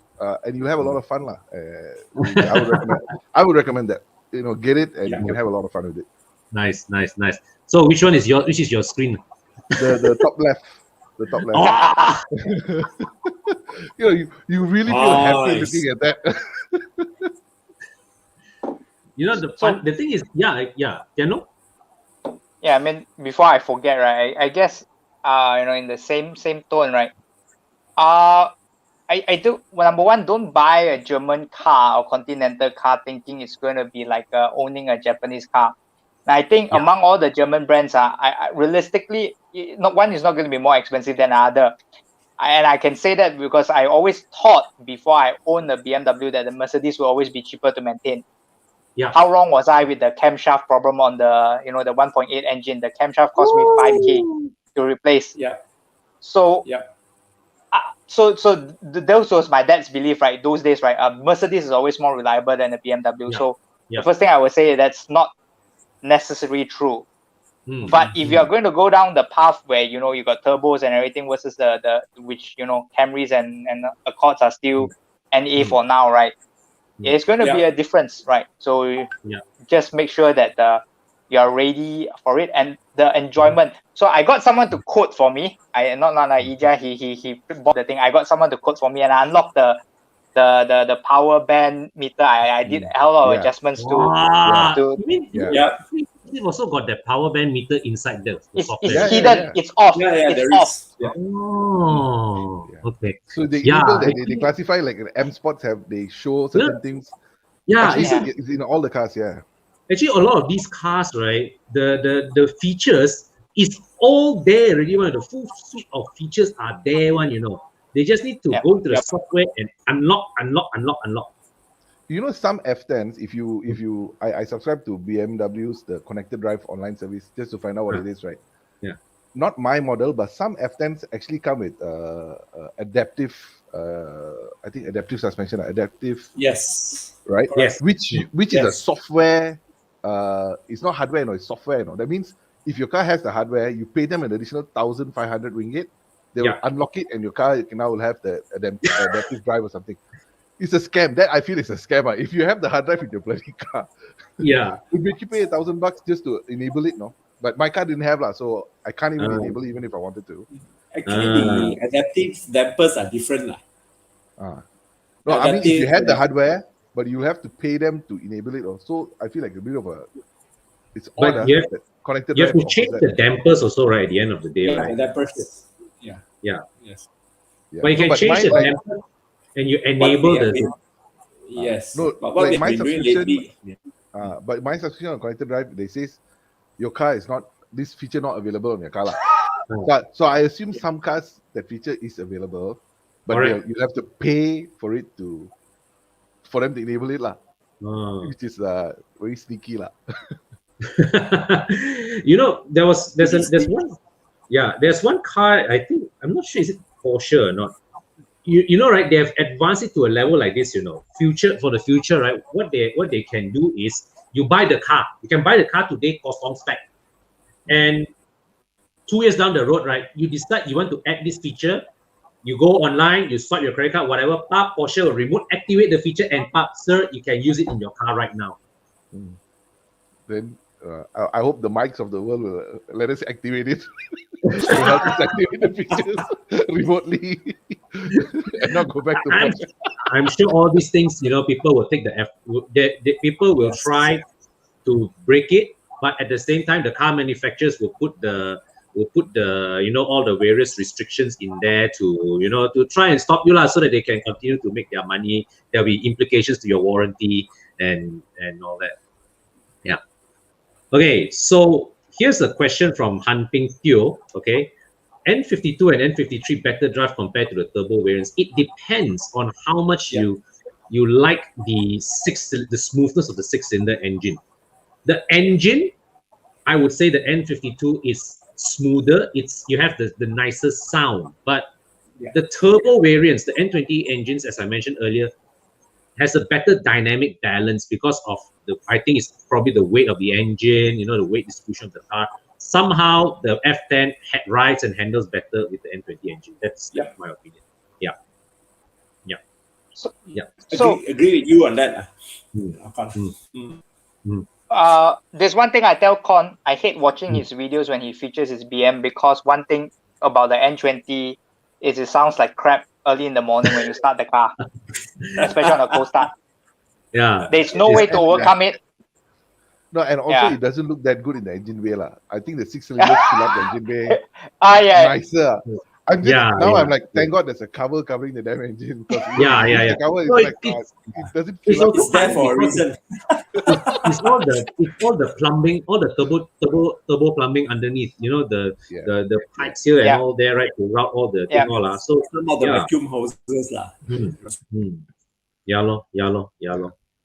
and you have a lot of fun. I would recommend that. Get it and you can have a lot of fun with it. Nice. So which is your screen? The top left. The top left. You really feel happy looking at that. The thing is, Tiano? Yeah, I mean, before I forget, right? I guess, in the same tone, right? I do. Well, number one, don't buy a German car or continental car thinking it's going to be like owning a Japanese car. And I think among all the German brands, I realistically, one is not going to be more expensive than the other. And I can say that because I always thought before I owned the BMW that the Mercedes will always be cheaper to maintain. Yeah. How wrong was I with the camshaft problem on the the 1.8 engine? The camshaft cost me 5K to replace. Yeah. So yeah. Those was my dad's belief, right? Those days, right? Mercedes is always more reliable than a BMW. Yeah. So Yeah. the first thing I would say, that's not necessarily true. But if you are going to go down the path where you got turbos and everything versus the which Camrys and Accords are still NA for now, right? It's going to be a difference, right? So just make sure that you are ready for it and the enjoyment. So I got someone to code for me. Not Ija. He bought the thing. I got someone to code for me, and I unlocked the power band meter. I did a lot of adjustments It also got the power band meter inside the software. It's hidden. It's off. It's off. Oh, okay. So they they classify like M spots they show certain things. Yeah, actually, it's in all the cars. Yeah. Actually, a lot of these cars, right? The features is all there already. The full suite of features are there. They just need to go to the software and unlock. Some F10s, I subscribe to BMW's the connected drive online service just to find out what it is, right? Yeah. Not my model, but some F10s actually come with adaptive, I think adaptive suspension, adaptive. Yes. Right. Yes. Which is a software. It's not hardware, it's software. That means if your car has the hardware, you pay them an additional 1,500 ringgit. They will unlock it, and your car now will have the adaptive drive or something. It's a scam. That I feel is a scam. If you have the hard drive in your bloody car, would make you pay $1,000 just to enable it, no? But my car didn't have so I can't even enable even if I wanted to. Actually, the adaptive dampers are different, No, I mean if you have the hardware, but you have to pay them to enable it. So I feel like a bit of a. It's odd. You connected. You have to change the dampers also, right? At the end of the day, right? The dampers. Yeah. Yes. But you can change the damper and you enable the. Yes. No, but what my subscription. lately, but my subscription on connected drive, they says your car is not this feature not available on your car. So I assume some cars that feature is available, but you have to pay for it for them to enable it which is very sneaky there's one car, I think, I'm not sure is it Porsche or not. Right, they have advanced it to a level like this, for the future, right? What they can do is you buy the car. You can buy the car today, cost on spec. And 2 years down the road, right, you decide you want to add this feature. You go online, you swipe your credit card, whatever, Porsche will remote activate the feature and sir, you can use it in your car right now. Then I hope the mics of the world will let us activate it. To help us activate the features remotely and not go back to Porsche. I'm sure all these things, people will take people will try to break it, but at the same time, the car manufacturers will put the all the various restrictions in there to try and stop you so that they can continue to make their money. There'll be implications to your warranty and all that. Yeah. Okay, so here's a question from Han Ping Teo. Okay, N52 and N53 better drive compared to the turbo variants. It depends on how much you like the smoothness of the 6-cylinder engine. The engine, I would say the N52 is smoother. You have the nicer sound, but the turbo variants, the N20 engines, as I mentioned earlier, has a better dynamic balance because of I think it's probably the weight of the engine, the weight distribution of the car. Somehow the F10 rides and handles better with the N20 engine. That's my opinion. So agree with you on that. There's one thing I tell Con. I hate watching his videos when he features his BM because one thing about the N20 is it sounds like crap early in the morning when you start the car, especially on a cold start. Yeah, there's no way to overcome it. No, and also it doesn't look that good in the engine bay. I think the 6-cylinder fill up the engine bay nicer. I'm like, thank God there's a cover covering the damn engine. The cover is it doesn't fill up. It's there for a reason. It's all the plumbing, all the turbo plumbing underneath. The pipes here and all there, right, to route all the thing all. So some of the vacuum hoses .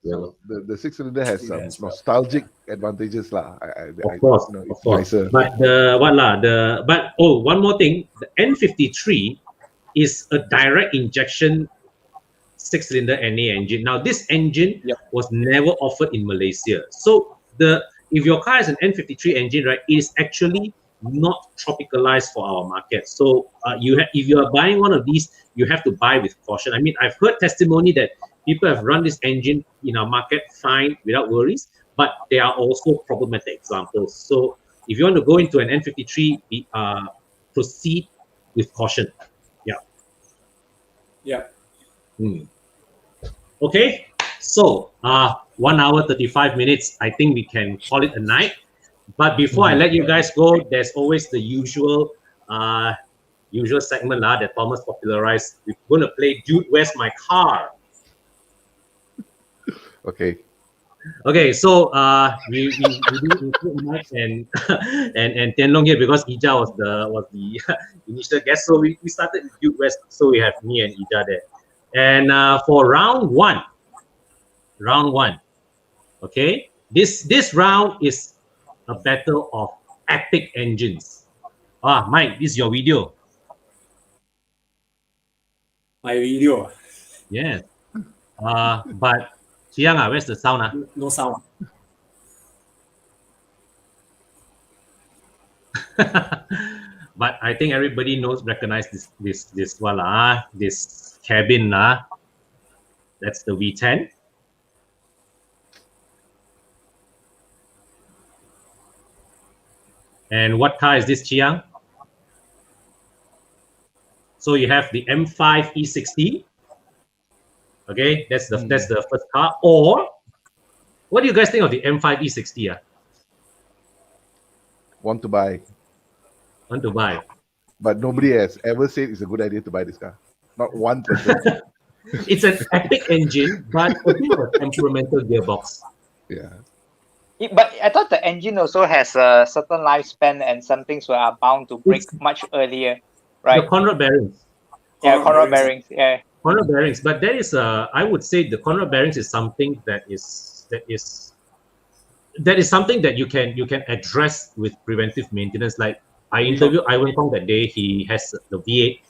So the 6-cylinder has some nostalgic advantages lah. Of course. Nicer. But one more thing, the N53 is a direct injection 6-cylinder NA engine. Now this engine was never offered in Malaysia. So if your car has an N53 engine, right, it is actually not tropicalized for our market. So if you are buying one of these, you have to buy with caution. I mean, I've heard testimony that people have run this engine in our market fine without worries, but there are also problematic examples. So if you want to go into an N53, proceed with caution. Okay, so 1 hour 35 minutes. I think we can call it a night. But before I let you guys go, there's always the usual segment that Thomas popularized. We're going to play Dude, Where's My Car? Okay. So we include Mike and Tian Long here because Ija was the initial guest. So we started with Dude West. So we have me and Ija there. And for round one, okay, this round is a battle of epic engines. Mike, this is your video. My video. Yeah. But Chiang, where's the sound? No sound. But I think everybody recognize this one this cabin That's the V10. And what car is this, Chiang? So you have the M5 E60. Okay, that's the first car. Or what do you guys think of the M5 E60? Want to buy. But nobody has ever said it's a good idea to buy this car. Not one person. It's an epic engine, but a bit of a temperamental gearbox. Yeah. But I thought the engine also has a certain lifespan and some things are bound to break much earlier, right? The Conrad bearings. Conrad bearings. Yeah. Conrad bearings, but that is I would say the Conrad bearings is something that is something that you can address with preventive maintenance. Like I interviewed Ivan Kong that day. He has the V8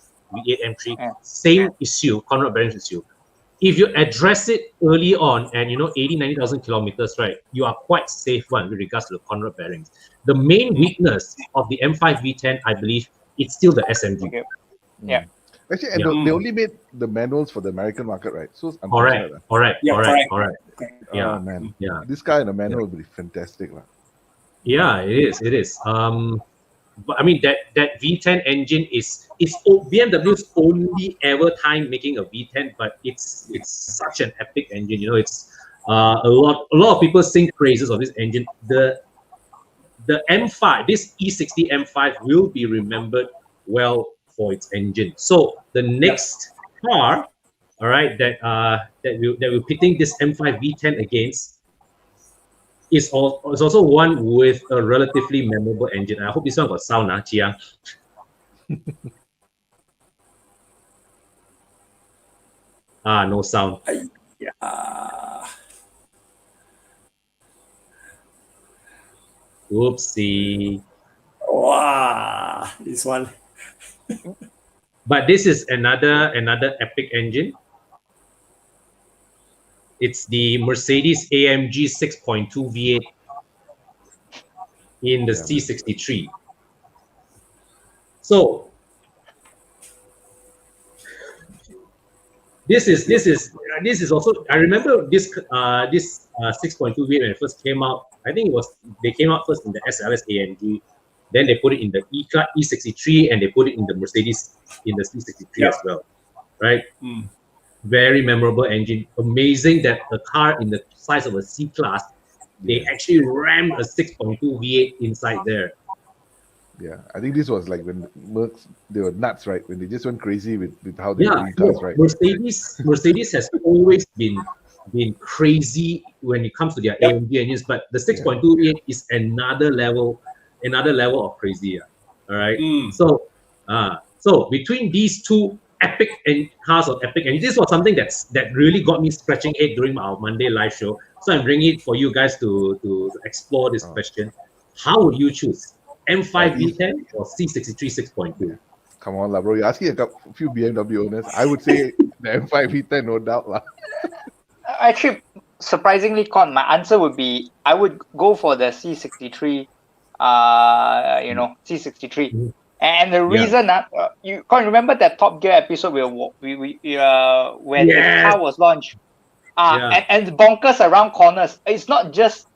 M3, same issue, Conrad bearings issue. If you address it early on and 80,000-90,000 kilometers, right, you are quite safe with regards to the Conrad bearings. The main weakness of the M5 V10, I believe, it's still the SMG. Okay. Yeah. Actually, and they only made the manuals for the American market, right? So all right. Yeah. Oh man, this guy in the manual will be fantastic, Yeah, it is. But I mean that V10 engine is BMW's only ever time making a V10, but it's such an epic engine. It's a lot of people sing praises of this engine. The M5, this E60 M5 will be remembered well for its engine. So the next car, all right, that we're pitting this M5 V10 against is also one with a relatively memorable engine. I hope this one got sound, Chia. No sound. Whoopsie. Wow, this one. But this is another epic engine. It's the Mercedes AMG 6.2 V8 in the C63. So this is also, I remember this 6.2 V8 when it first came out. I think they came out first in the SLS AMG, then they put it in the E63, and they put it in the Mercedes in the C63 as well, right? Very memorable engine. Amazing that a car in the size of a C-Class, they actually rammed a 6.2 V8 inside there. Yeah, I think this was like when Mercs, they were nuts, right? When they just went crazy with how they do cars, right? Mercedes has always been crazy when it comes to their AMG engines, but the 6.2 V8 is another level of crazy. All right. So between these two epic and cars of epic, and this was something that really got me scratching head during our Monday live show. So I'm bringing it for you guys to explore this question. How would you choose M5 V10 or C63 6.2? Come on, bro. You're asking a few BMW owners. I would say the M5 V10, no doubt. Actually, surprisingly, Con, my answer would be I would go for the C63. C63. Mhm. And the reason, you can't remember that Top Gear episode when the car was launched. And bonkers around corners. It's not just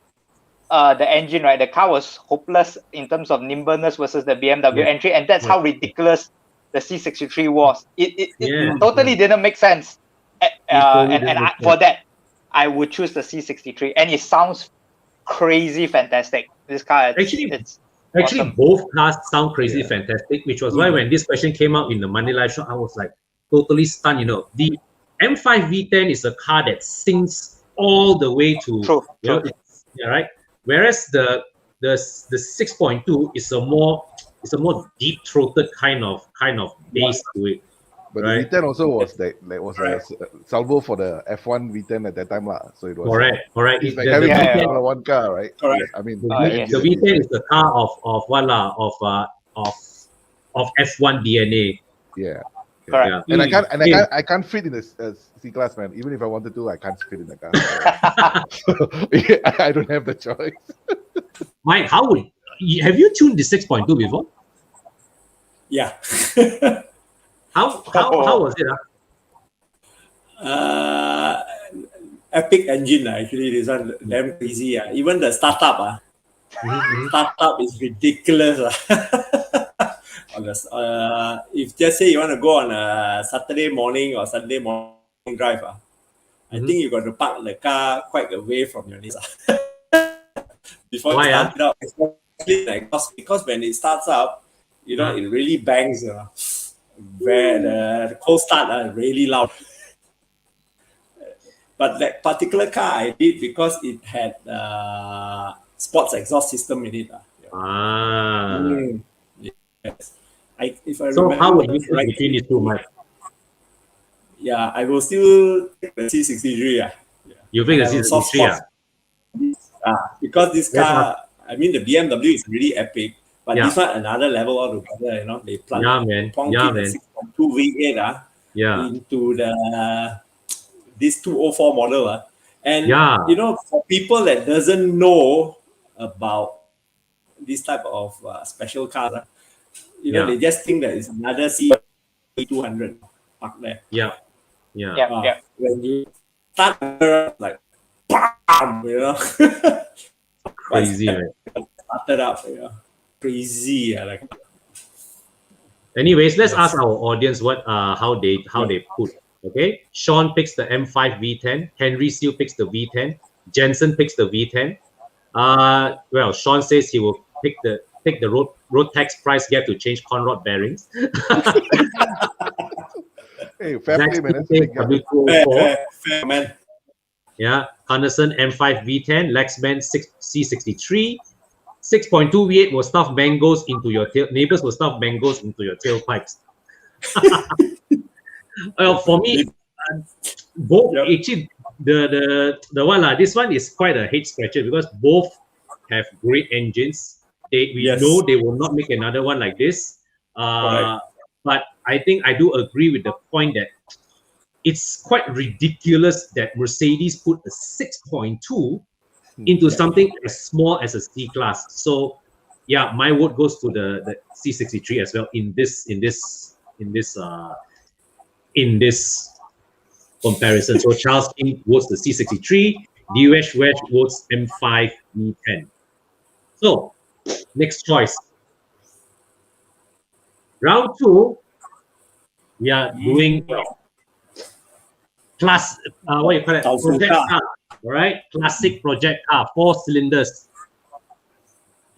the engine, right? The car was hopeless in terms of nimbleness versus the BMW entry, and that's how ridiculous the C63 was. It totally didn't make sense. For that, I would choose the C63, and it sounds crazy fantastic. This car, it's actually awesome. Both cars sound crazy fantastic, which was why when this question came out in the Monday live show, I was like totally stunned. You know, the M5 V10 is a car that sinks all the way to True. Right. Whereas the 6.2 is a more deep throated kind of bass to it. But the V10 also was a salvo for the F1 V10 at that time, So it was correct. It's like having Formula One car, right? Correct. I mean, the V10 is the car of F1 DNA. Yeah. Correct. And I can't fit in the C class, man. Even if I wanted to, I can't fit in the car. I don't have the choice. Mike, have you tuned the 6.2 before? Yeah. How was it? Epic engine, actually. This one damn crazy. Even the startup, startup is ridiculous. If just say you want to go on a Saturday morning or Sunday morning drive, I think you got to park the car quite away from your knees before you start it up. Because when it starts up, it really bangs. Where the cold start really loud. But that particular car I did because it had sports exhaust system in it. Yes. If I so remember, how would you choose between these two, Mike? Yeah, I will still take the C63. You think the C63? Because this car, I mean, the BMW is really epic. But this one another level altogether, they plug the 6.2 V8 into this 204 model. And for people that doesn't know about this type of special cars, they just think that it's another C200 parked there. When you start like bam, crazy, right? Started up, crazy. Anyways, let's ask our audience how they put. Okay, Sean picks the M5 V10. Henry Seal picks the V10. Jensen picks the V10. Well, Sean says he will pick the road tax price gap to change conrod bearings. Hey, family man. Fair, man. Yeah, Henderson M5 V10, Lexman C63. 6.2 V8 will stuff mangoes into your tail. Neighbors will stuff mangoes into your tailpipes. Well, for me, both actually the one this one is quite a head scratcher because both have great engines. We know they will not make another one like this. But I think I do agree with the point that it's quite ridiculous that Mercedes put a 6.2 into something as small as a C class. So yeah, my vote goes to the C63 as well in this comparison. So Charles King votes the C63, DUH Wedge votes M5 V10. So next choice. Round 2, we are doing class what you call it? Project car. All right, classic project car, 4 cylinders.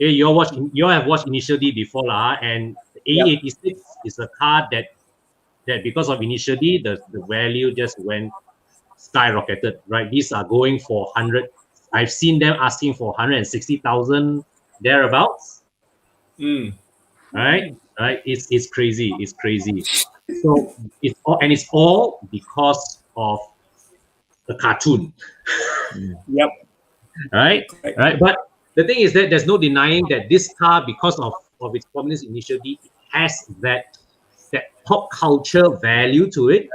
Okay, you all have watched Initial D before, and A86 is a car that because of Initial D, the value just went skyrocketed. Right, these are going for 100. I've seen them asking for 160,000 thereabouts. Right, it's crazy. It's crazy. So it's all because of the cartoon. Yep. Right. But the thing is that there's no denying that this car, because of its prominence initially, has that pop culture value to it,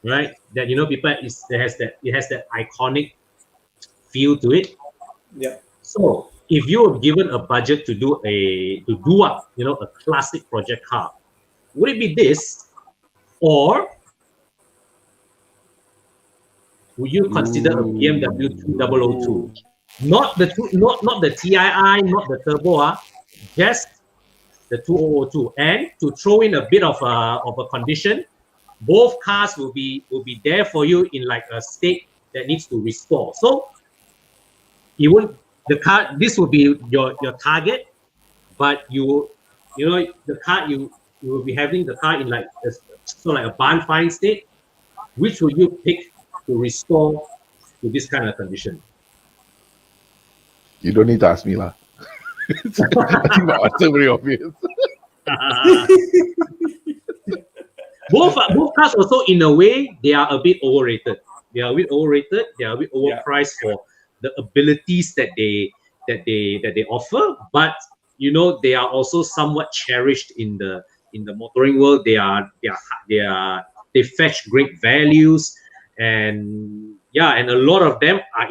right? That people it has that iconic feel to it. Yeah. So if you were given a budget to do up, a classic project car, would it be this, or would you consider a BMW 2002? Not the TII, not the turbo, just the 2002. And to throw in a bit of a condition, both cars will be there for you in like a state that needs to restore. So you won't this will be your target, but the car you will be having the car in like a barn fine state. Which will you pick to restore to this kind of condition? You don't need to ask me, lah. I think my answer very obvious. Both cars also, in a way, they are a bit overrated. They are a bit overpriced for the abilities that they offer. But they are also somewhat cherished in the motoring world. They fetch great values, and a lot of them are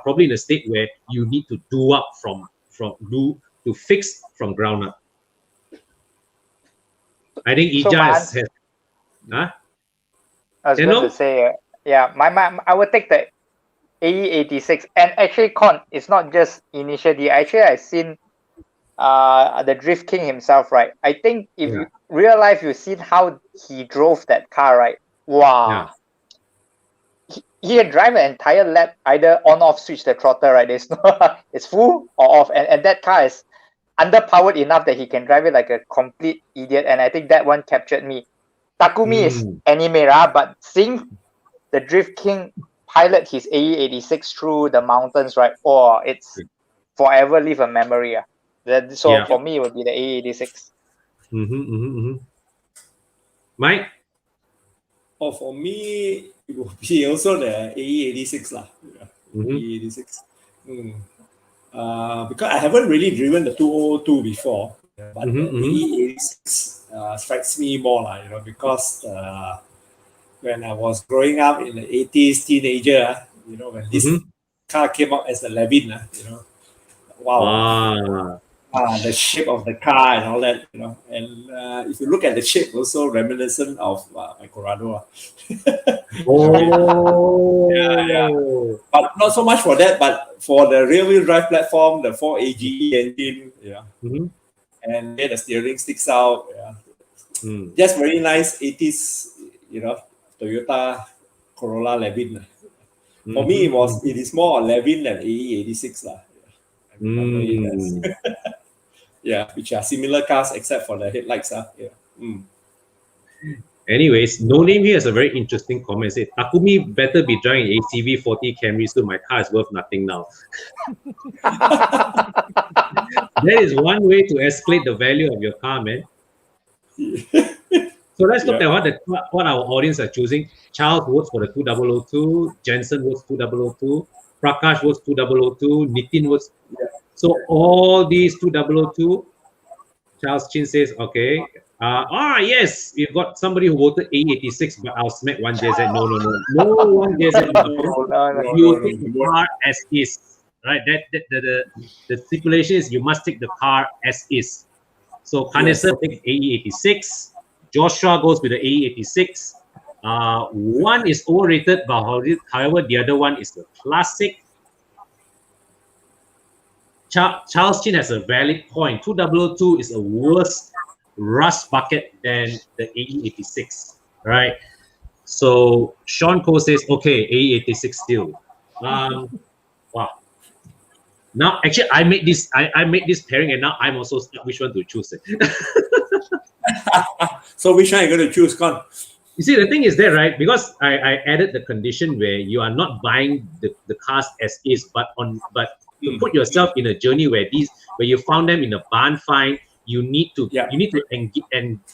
probably in a state where you need to do up to fix from ground up. I think Ija has. Huh? I was going to say, I would take the AE86, and actually, it's not just initially. Actually, I've seen the Drift King himself, right? I think if you real life, you've seen how he drove that car, right? Wow. Yeah. He can drive an entire lap, either on off switch the throttle, right? There's no, it's full or off, and that car is underpowered enough that he can drive it like a complete idiot. And I think that one captured me. Takumi is anime, but seeing the Drift King pilot his AE86 through the mountains, right? It's forever leave a memory. For me, it would be the AE86. Mike? Oh, for me, it would be also the AE86 lah. AE86. Because I haven't really driven the 202 before, but the AE86 strikes me more lah, because when I was growing up in the 80s, teenager, when this car came out as the Levin, wow. The shape of the car and all that, and if you look at the shape, also reminiscent of my Corrado. But not so much for that, but for the rear-wheel drive platform, the 4AGE engine, and then the steering sticks out, just very nice 80s, Toyota Corolla Levin. For me, it is more Levin than AE86 lah. Which are similar cars except for the headlights. Anyways, No Name here has a very interesting comment. Say, Takumi better be driving ACV 40 Camry, so my car is worth nothing now. That is one way to escalate the value of your car, man. So let's look at what our audience are choosing. Charles votes for the 2002, Jensen votes 2002, Prakash votes 2002, Nitin votes. So all these 2002, Charles Chin says, okay. Yes, we've got somebody who voted AE86, but I'll smack 1JZ. No, 1JZ. You take the car as is, right? The stipulation is you must take the car as is. So Kanesa takes AE86. Joshua goes with the AE86. One is overrated, but however, the other one is the classic. Charles Chin has a valid point. 2002 is a worse rust bucket than the AE86, right? So Sean Cole says, okay, AE86 still. Wow. Now, actually, I made this pairing, and now I'm also stuck which one to choose. So which one are you going to choose, Con? You see, the thing is that, right? Because I added the condition where you are not buying the cars as is, but to put yourself in a journey where you found them in a barn find, you need to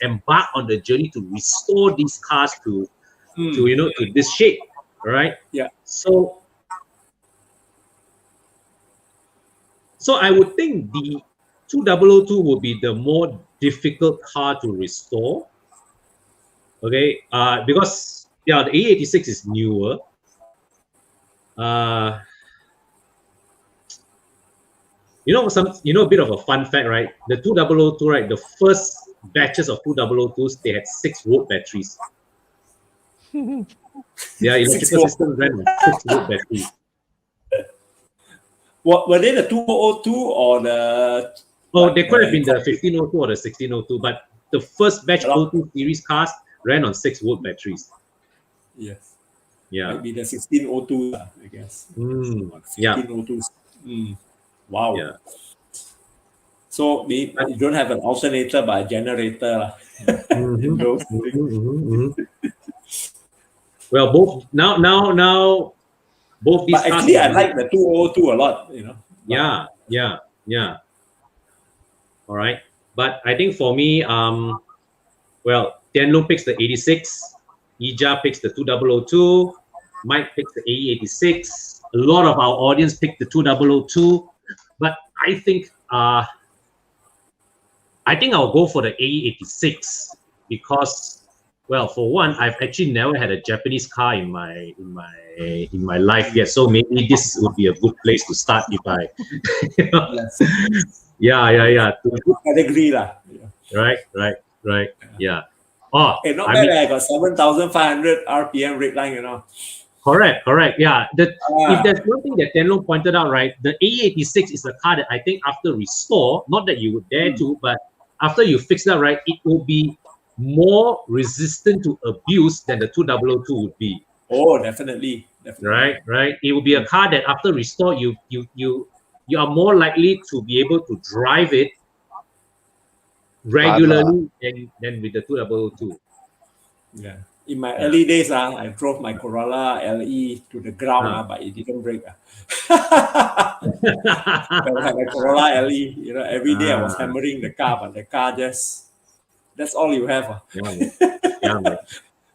embark on the journey to restore these cars to this shape, right? Yeah. So I would think the 2002 would be the more difficult car to restore. Okay, because the A86 is newer. A bit of a fun fact, right? The 2002, right? The first batches of 2002s, they had 6-volt batteries. Their electrical system ran on 6-volt batteries. What were they, the 2002 or the? Oh, they could have been the 1502 or the 1602, but the first batch 02 series cars ran on 6-volt batteries. Yes. Yeah. Might be the 1602, I guess. 1602s. Wow. Yeah. So you don't have an alternator but a generator. Well, both now both these cars. But actually, I like the 202 a lot. Yeah. All right, but I think for me, Tianlong picks the 86, Ija picks the 2002, Mike picks the AE86. A lot of our audience picked the 2002, but I think I'll go for the AE86 because, well, for one, I've actually never had a Japanese car in my life yet, so maybe this would be a good place to start if I. Yeah. Category lah. Right. Yeah. Oh, not bad. I got 7,500 RPM red line. Correct. Yeah. If there's one thing that Tianlong pointed out, right, the AE86 is a car that I think after restore, not that you would dare to, but after you fix that, right, it will be more resistant to abuse than the 2002 would be. Oh, definitely. Right. It will be a car that after restore, you are more likely to be able to drive it regularly than with the 2002. Yeah. In my early days, I drove my Corolla LE to the ground, but it didn't break. I had a Corolla LE. Every day I was hammering the car, but the car that's all you have.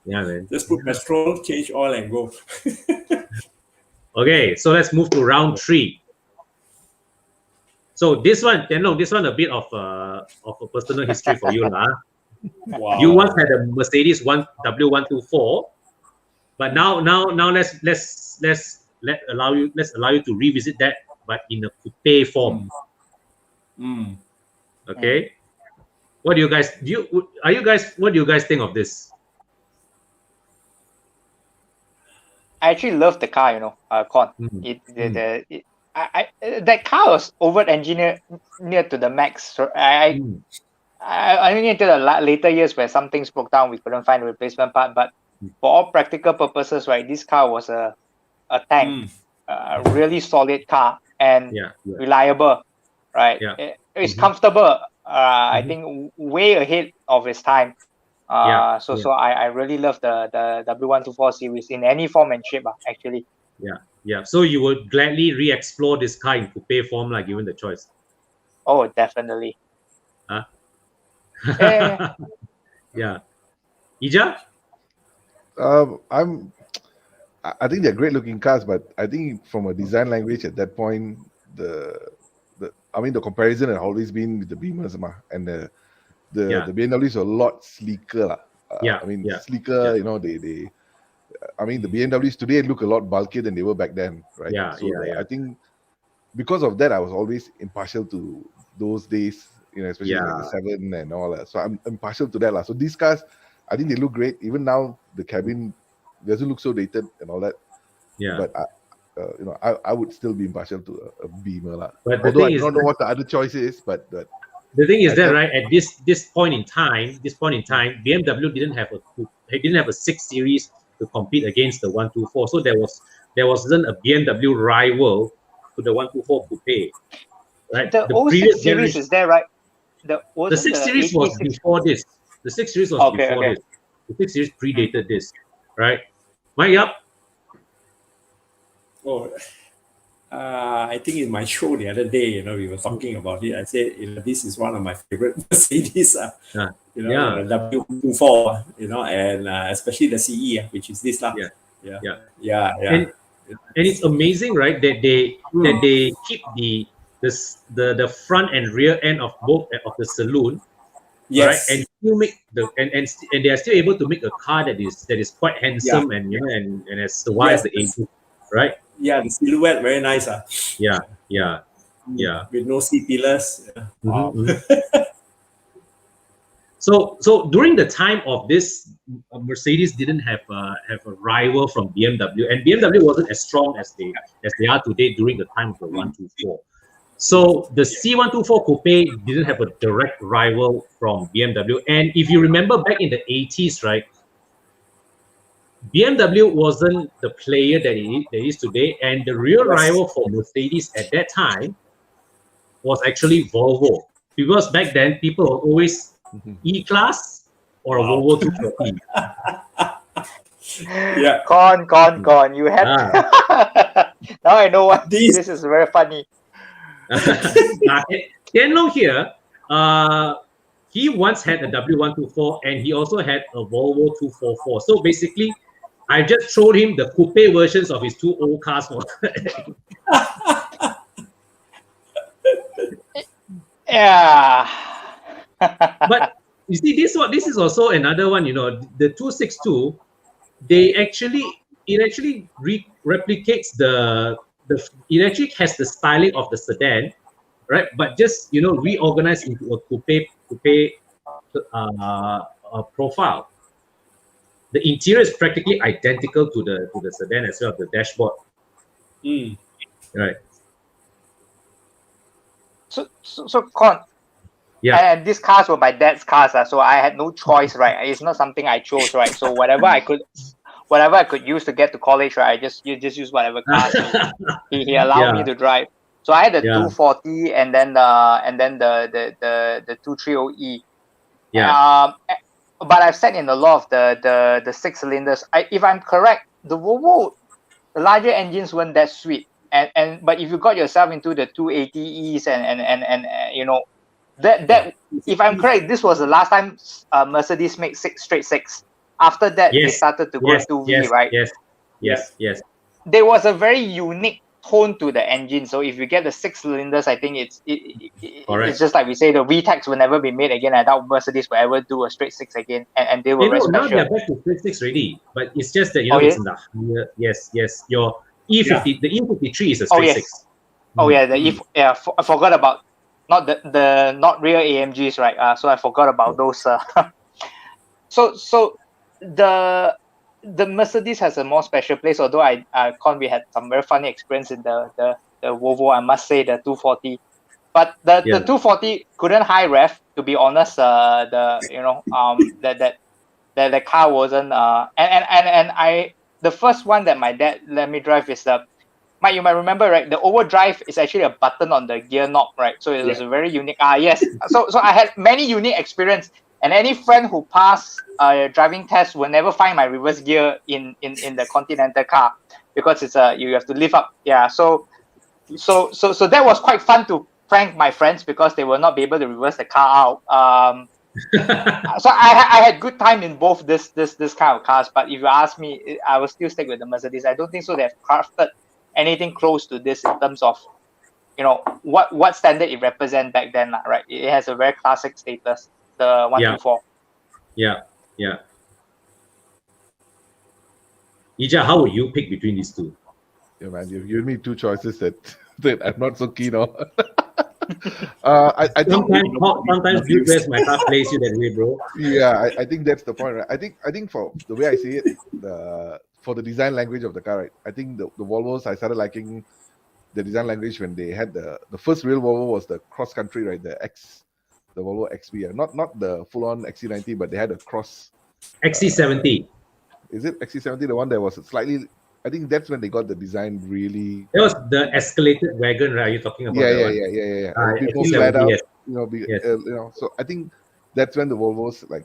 Yeah, man. Just put petrol, change oil, and go. Okay, so let's move to round 3. So this one a bit of a personal history for you, lah. Wow. You once had a Mercedes W124, but now let's allow you to revisit that, but in a coupe form. Okay. What do you guys what do you guys think of this? I actually love the car, Con. That car was over-engineered to the max. So I mean, until the later years where some things broke down, we couldn't find a replacement part. But for all practical purposes, right, this car was a tank, a really solid car and reliable, right? It's comfortable. I think way ahead of its time. So I really love the W124 series in any form and shape, actually. Yeah. So you would gladly re-explore this car in coupe form, like given the choice. Oh, definitely. Huh? Yeah. Ija? I think they're great looking cars, but I think from a design language at that point, the comparison had always been with the Beamers, and the BMWs are a lot sleeker. Sleeker. They the BMWs today look a lot bulkier than they were back then, right? I think because of that, I was always impartial to those days, especially like the 7 and all that. So I'm impartial to that. So these cars, I think they look great. Even now, the cabin doesn't look so dated and all that. Yeah. But I would still be impartial to a Beamer. Although I don't know what the other choice is, but the thing is that, right, at this point in time, BMW didn't have a 6 Series to compete against the 124. So there wasn't a BMW rival to the 124 coupe. Right? The 06 series is there, right? The 6 Series was before this. The 6 Series was before this. The 6 Series predated this, right? Mike, up. Oh, I think in my show the other day, we were talking about it. I said, this is one of my favorite Mercedes. The W124, and especially the CE, which is this lah. Yeah. And it's amazing, right? That they keep the front and rear end of both of the saloon, right? And still make and they are still able to make a car that is quite handsome and has survived the ages, right? Yeah, the silhouette very nice. Yeah. With no C pillars. Wow. So during the time of this, Mercedes didn't have a rival from BMW, and BMW wasn't as strong as they are today during the time of the 124. So the C124 Coupe didn't have a direct rival from BMW. And if you remember back in the 80s, right, BMW wasn't the player that it is today. And the real rival for Mercedes at that time was actually Volvo. Because back then, people were always E-Class or a Volvo 240. Yeah. Con. You had... Now I know what this is very funny. Tian Long here, he once had a W124 and he also had a Volvo 244. So basically, I just showed him the coupe versions of his two old cars. Yeah. But you see, this is also another one. The 262, it actually replicates it actually has the styling of the sedan, right? But just reorganized into a coupe profile. The interior is practically identical to the sedan as well, the dashboard. Right. So Con. Yeah. And these cars were my dad's cars, so I had no choice, right? It's not something I chose, right? So whatever I could use to get to college, right? I just use whatever cars he allowed me to drive. So I had the 240 and then the 230E. Yeah. But I've sat in a lot of the 6 cylinders. If I'm correct, the Volvo, the larger engines weren't that sweet. But if you got yourself into the 280Es and that if I'm correct, this was the last time Mercedes made straight six. After that, they started to go to V, right? Yes. There was a very unique tone to the engine. So if you get the 6 cylinders, I think it's just like we say, the VTECs will never be made again. I doubt Mercedes will ever do a straight 6 again, and they were very special. Now they're back to straight 6 already, but it's just that it's in the higher. Yes. Your E50, the E53 is a straight 6. I forgot about not not real AMGs, right? So I forgot about those. So the Mercedes has a more special place. Although we had some very funny experience in the Volvo, I must say, the 240. But the 240 couldn't high rev, to be honest. The car wasn't. The first one that my dad let me drive is Mike, you might remember, right? The overdrive is actually a button on the gear knob, right? So it was a very unique. Yes. So I had many unique experience, and any friend who passed a driving test will never find my reverse gear in the Continental car, because it's you have to lift up. Yeah. So that was quite fun to prank my friends, because they will not be able to reverse the car out. So I had good time in both this kind of cars. But if you ask me, I will still stick with the Mercedes. I don't think so. They've crafted anything close to this in terms of what standard it represents back then, right? It has a very classic status, the 124. Yeah. Ija, how would you pick between these two? Yeah, man, you've given me two choices that I'm not so keen on. I think sometimes you guys my car plays you that way, bro. Yeah, I think that's the point, right? I think for the way I see it, for the design language of the car, right? I think the Volvos, I started liking the design language when they had the first real Volvo was the cross country, right? The Volvo XV, not the full on XC90, but they had a cross XC70. Is it XC70, the one that was slightly? I think that's when they got the design really. That was the escalated wagon, right? You're talking about? Yeah. XC70, yes. So I think that's when the Volvos, like,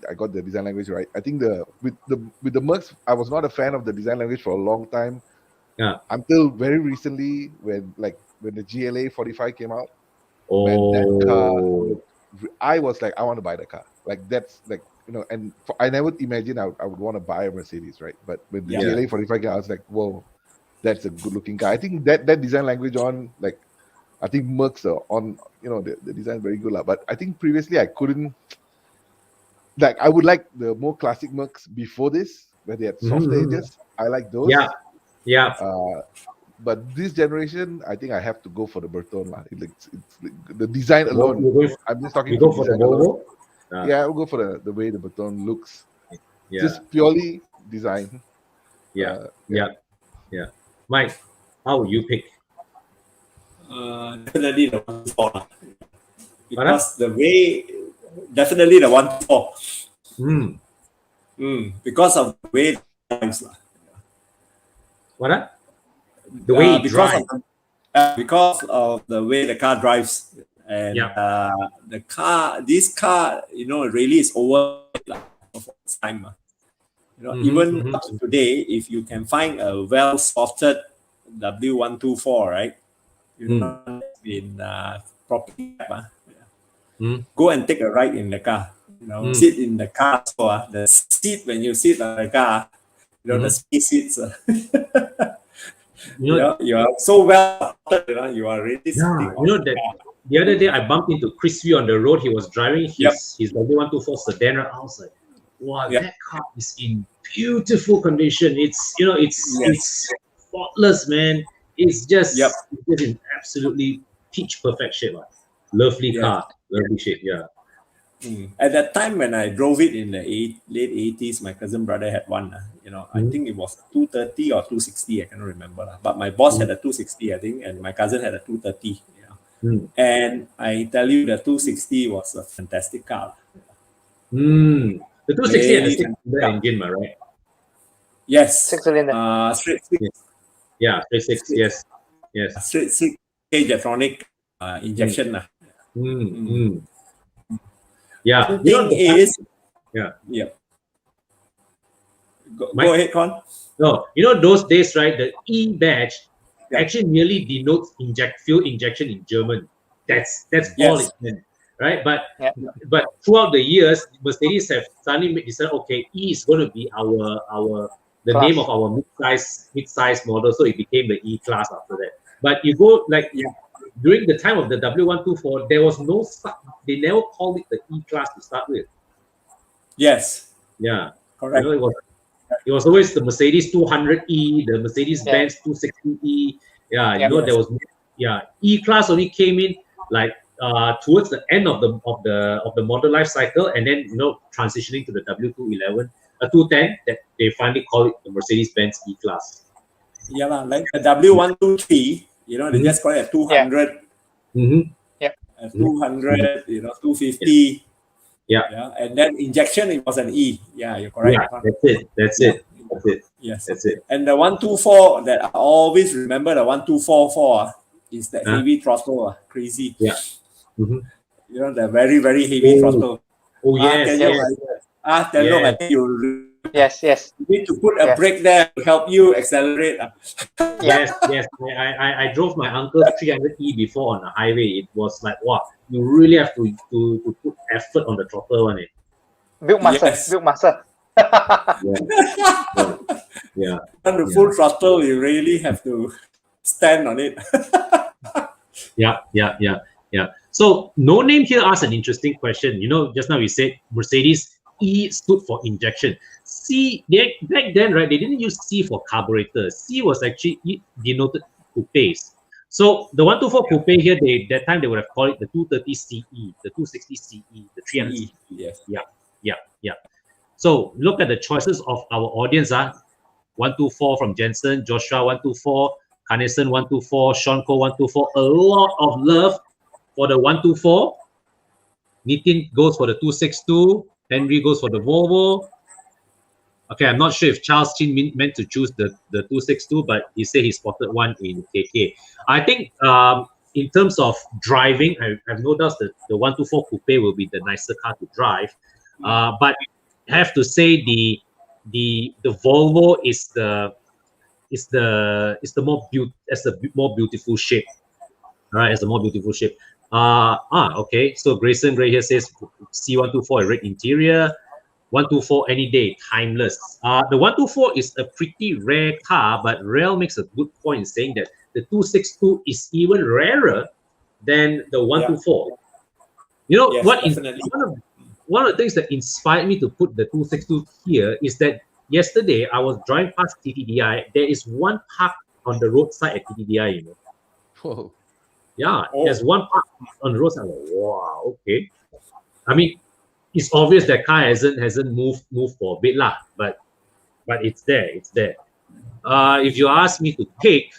I got the design language right. I think with the Mercs, I was not a fan of the design language for a long time. Until very recently, when the GLA 45 came out, Oh, that car, I was like, I want to buy the car. Like that's like, and I never imagined I would want to buy a Mercedes, right? But when the GLA 45 came out, I was like, whoa, that's a good looking car. I think that design language on, like, I think Mercs are on, the design is very good. But I think previously I couldn't, like, I would like the more classic Mercs before this, where they had soft edges. I like those. Yeah. But this generation, I think I have to go for the Bertone. It's the design alone. I'm just talking about the Volvo. Yeah, I'll go for the way the Bertone looks. Yeah. Just purely design. Yeah. Mike, how would you pick? Definitely the 124. Because the way, definitely the 124. Because of the way it drives. What? The way it drives. Because of the way the car drives. And this car, really is over of time. Even up to today, if you can find a well-sorted W124, right? In property, go and take a ride in the car. Sit in the car. So the seat, when you sit on the car, the space seats. You are so well. You are really sitting. That the other day I bumped into Chris View on the road. He was driving his W124 sedan. I was like, wow, that car is in beautiful condition. It's it's faultless, man. It's just it's in absolutely pitch perfect shape. Lovely car, lovely shape. At that time when I drove it in the late 80s, my cousin brother had one. I think it was 230 or 260. I cannot remember. But my boss had a 260, I think, and my cousin had a 230. And I tell you, the 260 was a fantastic car. The 260 had a six-cylinder engine, right? Yes. Six-cylinder. Straight six. Yeah, straight six. Yes. Straight six Jetronic injection. Yeah. The thing is, Go ahead, Con. No, those days, right? The E badge actually merely denotes fuel injection in German. That's all it meant, right? But throughout the years, Mercedes have suddenly decided, okay, E is going to be the name of our mid-size model, so it became the E class after that. But you go during the time of the W124, there was no they never called it the E class to start with. Yes. Yeah. Correct. It was always the Mercedes 200E, the Mercedes-Benz 260E. There was E class only came in like towards the end of the model life cycle, and then transitioning to the W211, 210, that they finally call it the Mercedes-Benz E class. Yeah, like the W123, they just call it a 200. A 200, 250. And then injection, it was an E. Yeah, you're correct. Yeah, that's it. Yes, that's it. And the 124 that I always remember, the 1244 is that heavy throttle, crazy. Yeah. The very, very heavy throttle. Oh yes. I think you. Yes. You need to put a brake there to help you accelerate. Yes. I drove my uncle's 300E before on the highway. It was like, wow, you really have to put effort on the throttle on it. Build muscle. Yeah. On the full throttle, you really have to stand on it. Yeah. So No Name here asked an interesting question. Just now we said Mercedes E stood for injection. C, back then, right, they didn't use C for carburetor. C was actually denoted coupes. So the 124 coupe here, that time they would have called it the 230 CE, the 260 CE, the 300 CE. Yes. Yeah. So look at the choices of our audience. 124 from Jensen, Joshua 124, Carnison 124, Sean Cole 124. A lot of love for the 124. Nitin goes for the 262. Henry goes for the Volvo. Okay, I'm not sure if Charles Chin meant to choose the 262, but he said he spotted one in KK. I think in terms of driving, I have no doubt that the 124 coupe will be the nicer car to drive. But I have to say the Volvo is the the more beautiful shape. All right, it's a more beautiful shape. Okay. So Grayson Gray here says C124 red interior. 124 any day, timeless. The 124 is a pretty rare car, but Rail makes a good point saying that the 262 is even rarer than the 124. You know, one of the things that inspired me to put the 262 here is that yesterday I was driving past TTDI. There is one park on the roadside at TTDI, you know. Whoa. Yeah, there's one park on the roadside. I'm like, wow, okay. I mean, it's obvious that car hasn't moved for a bit lah, but it's there. If you ask me to pick,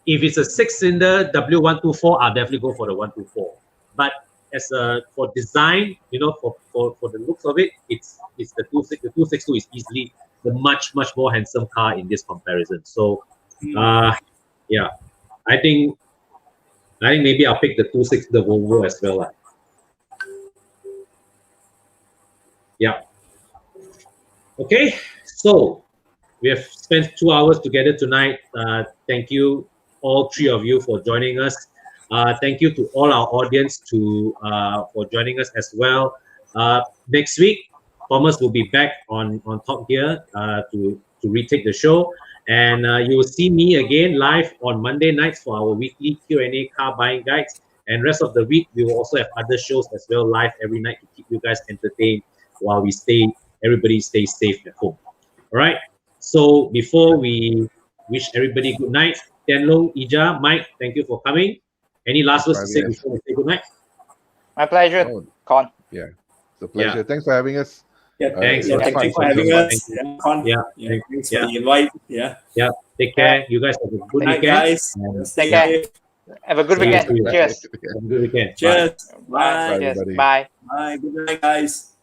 if it's a 6-cylinder W124, I'll definitely go for the 124. But for design, you know, for the looks of it, it's the 262 is easily the much more handsome car in this comparison. So, yeah, I think maybe I'll pick the 260, the Volvo as well lah. Yeah. Okay, so we have spent 2 hours together tonight. Thank you, all three of you, for joining us. Thank you to all our audience for joining us as well. Next week, Thomas will be back on Top Gear to retake the show, and you will see me again live on Monday nights for our weekly Q&A car buying guides. And rest of the week, we will also have other shows as well live every night to keep you guys entertained while everybody stays safe at home. All right. So before we wish everybody good night, Tian Long, Ija, Mike, thank you for coming. Any last words to say before we say good night? My pleasure, Con. Yeah, it's a pleasure. Yeah. Thanks for having us. Yeah, thanks. Thank you for having us. Con. Thanks for the invite. Yeah. Take care. You guys have a good weekend. Guys. Take care. Have a good weekend. Cheers. Have a good weekend. Cheers. Bye. Cheers. Bye. Bye. Good night, guys.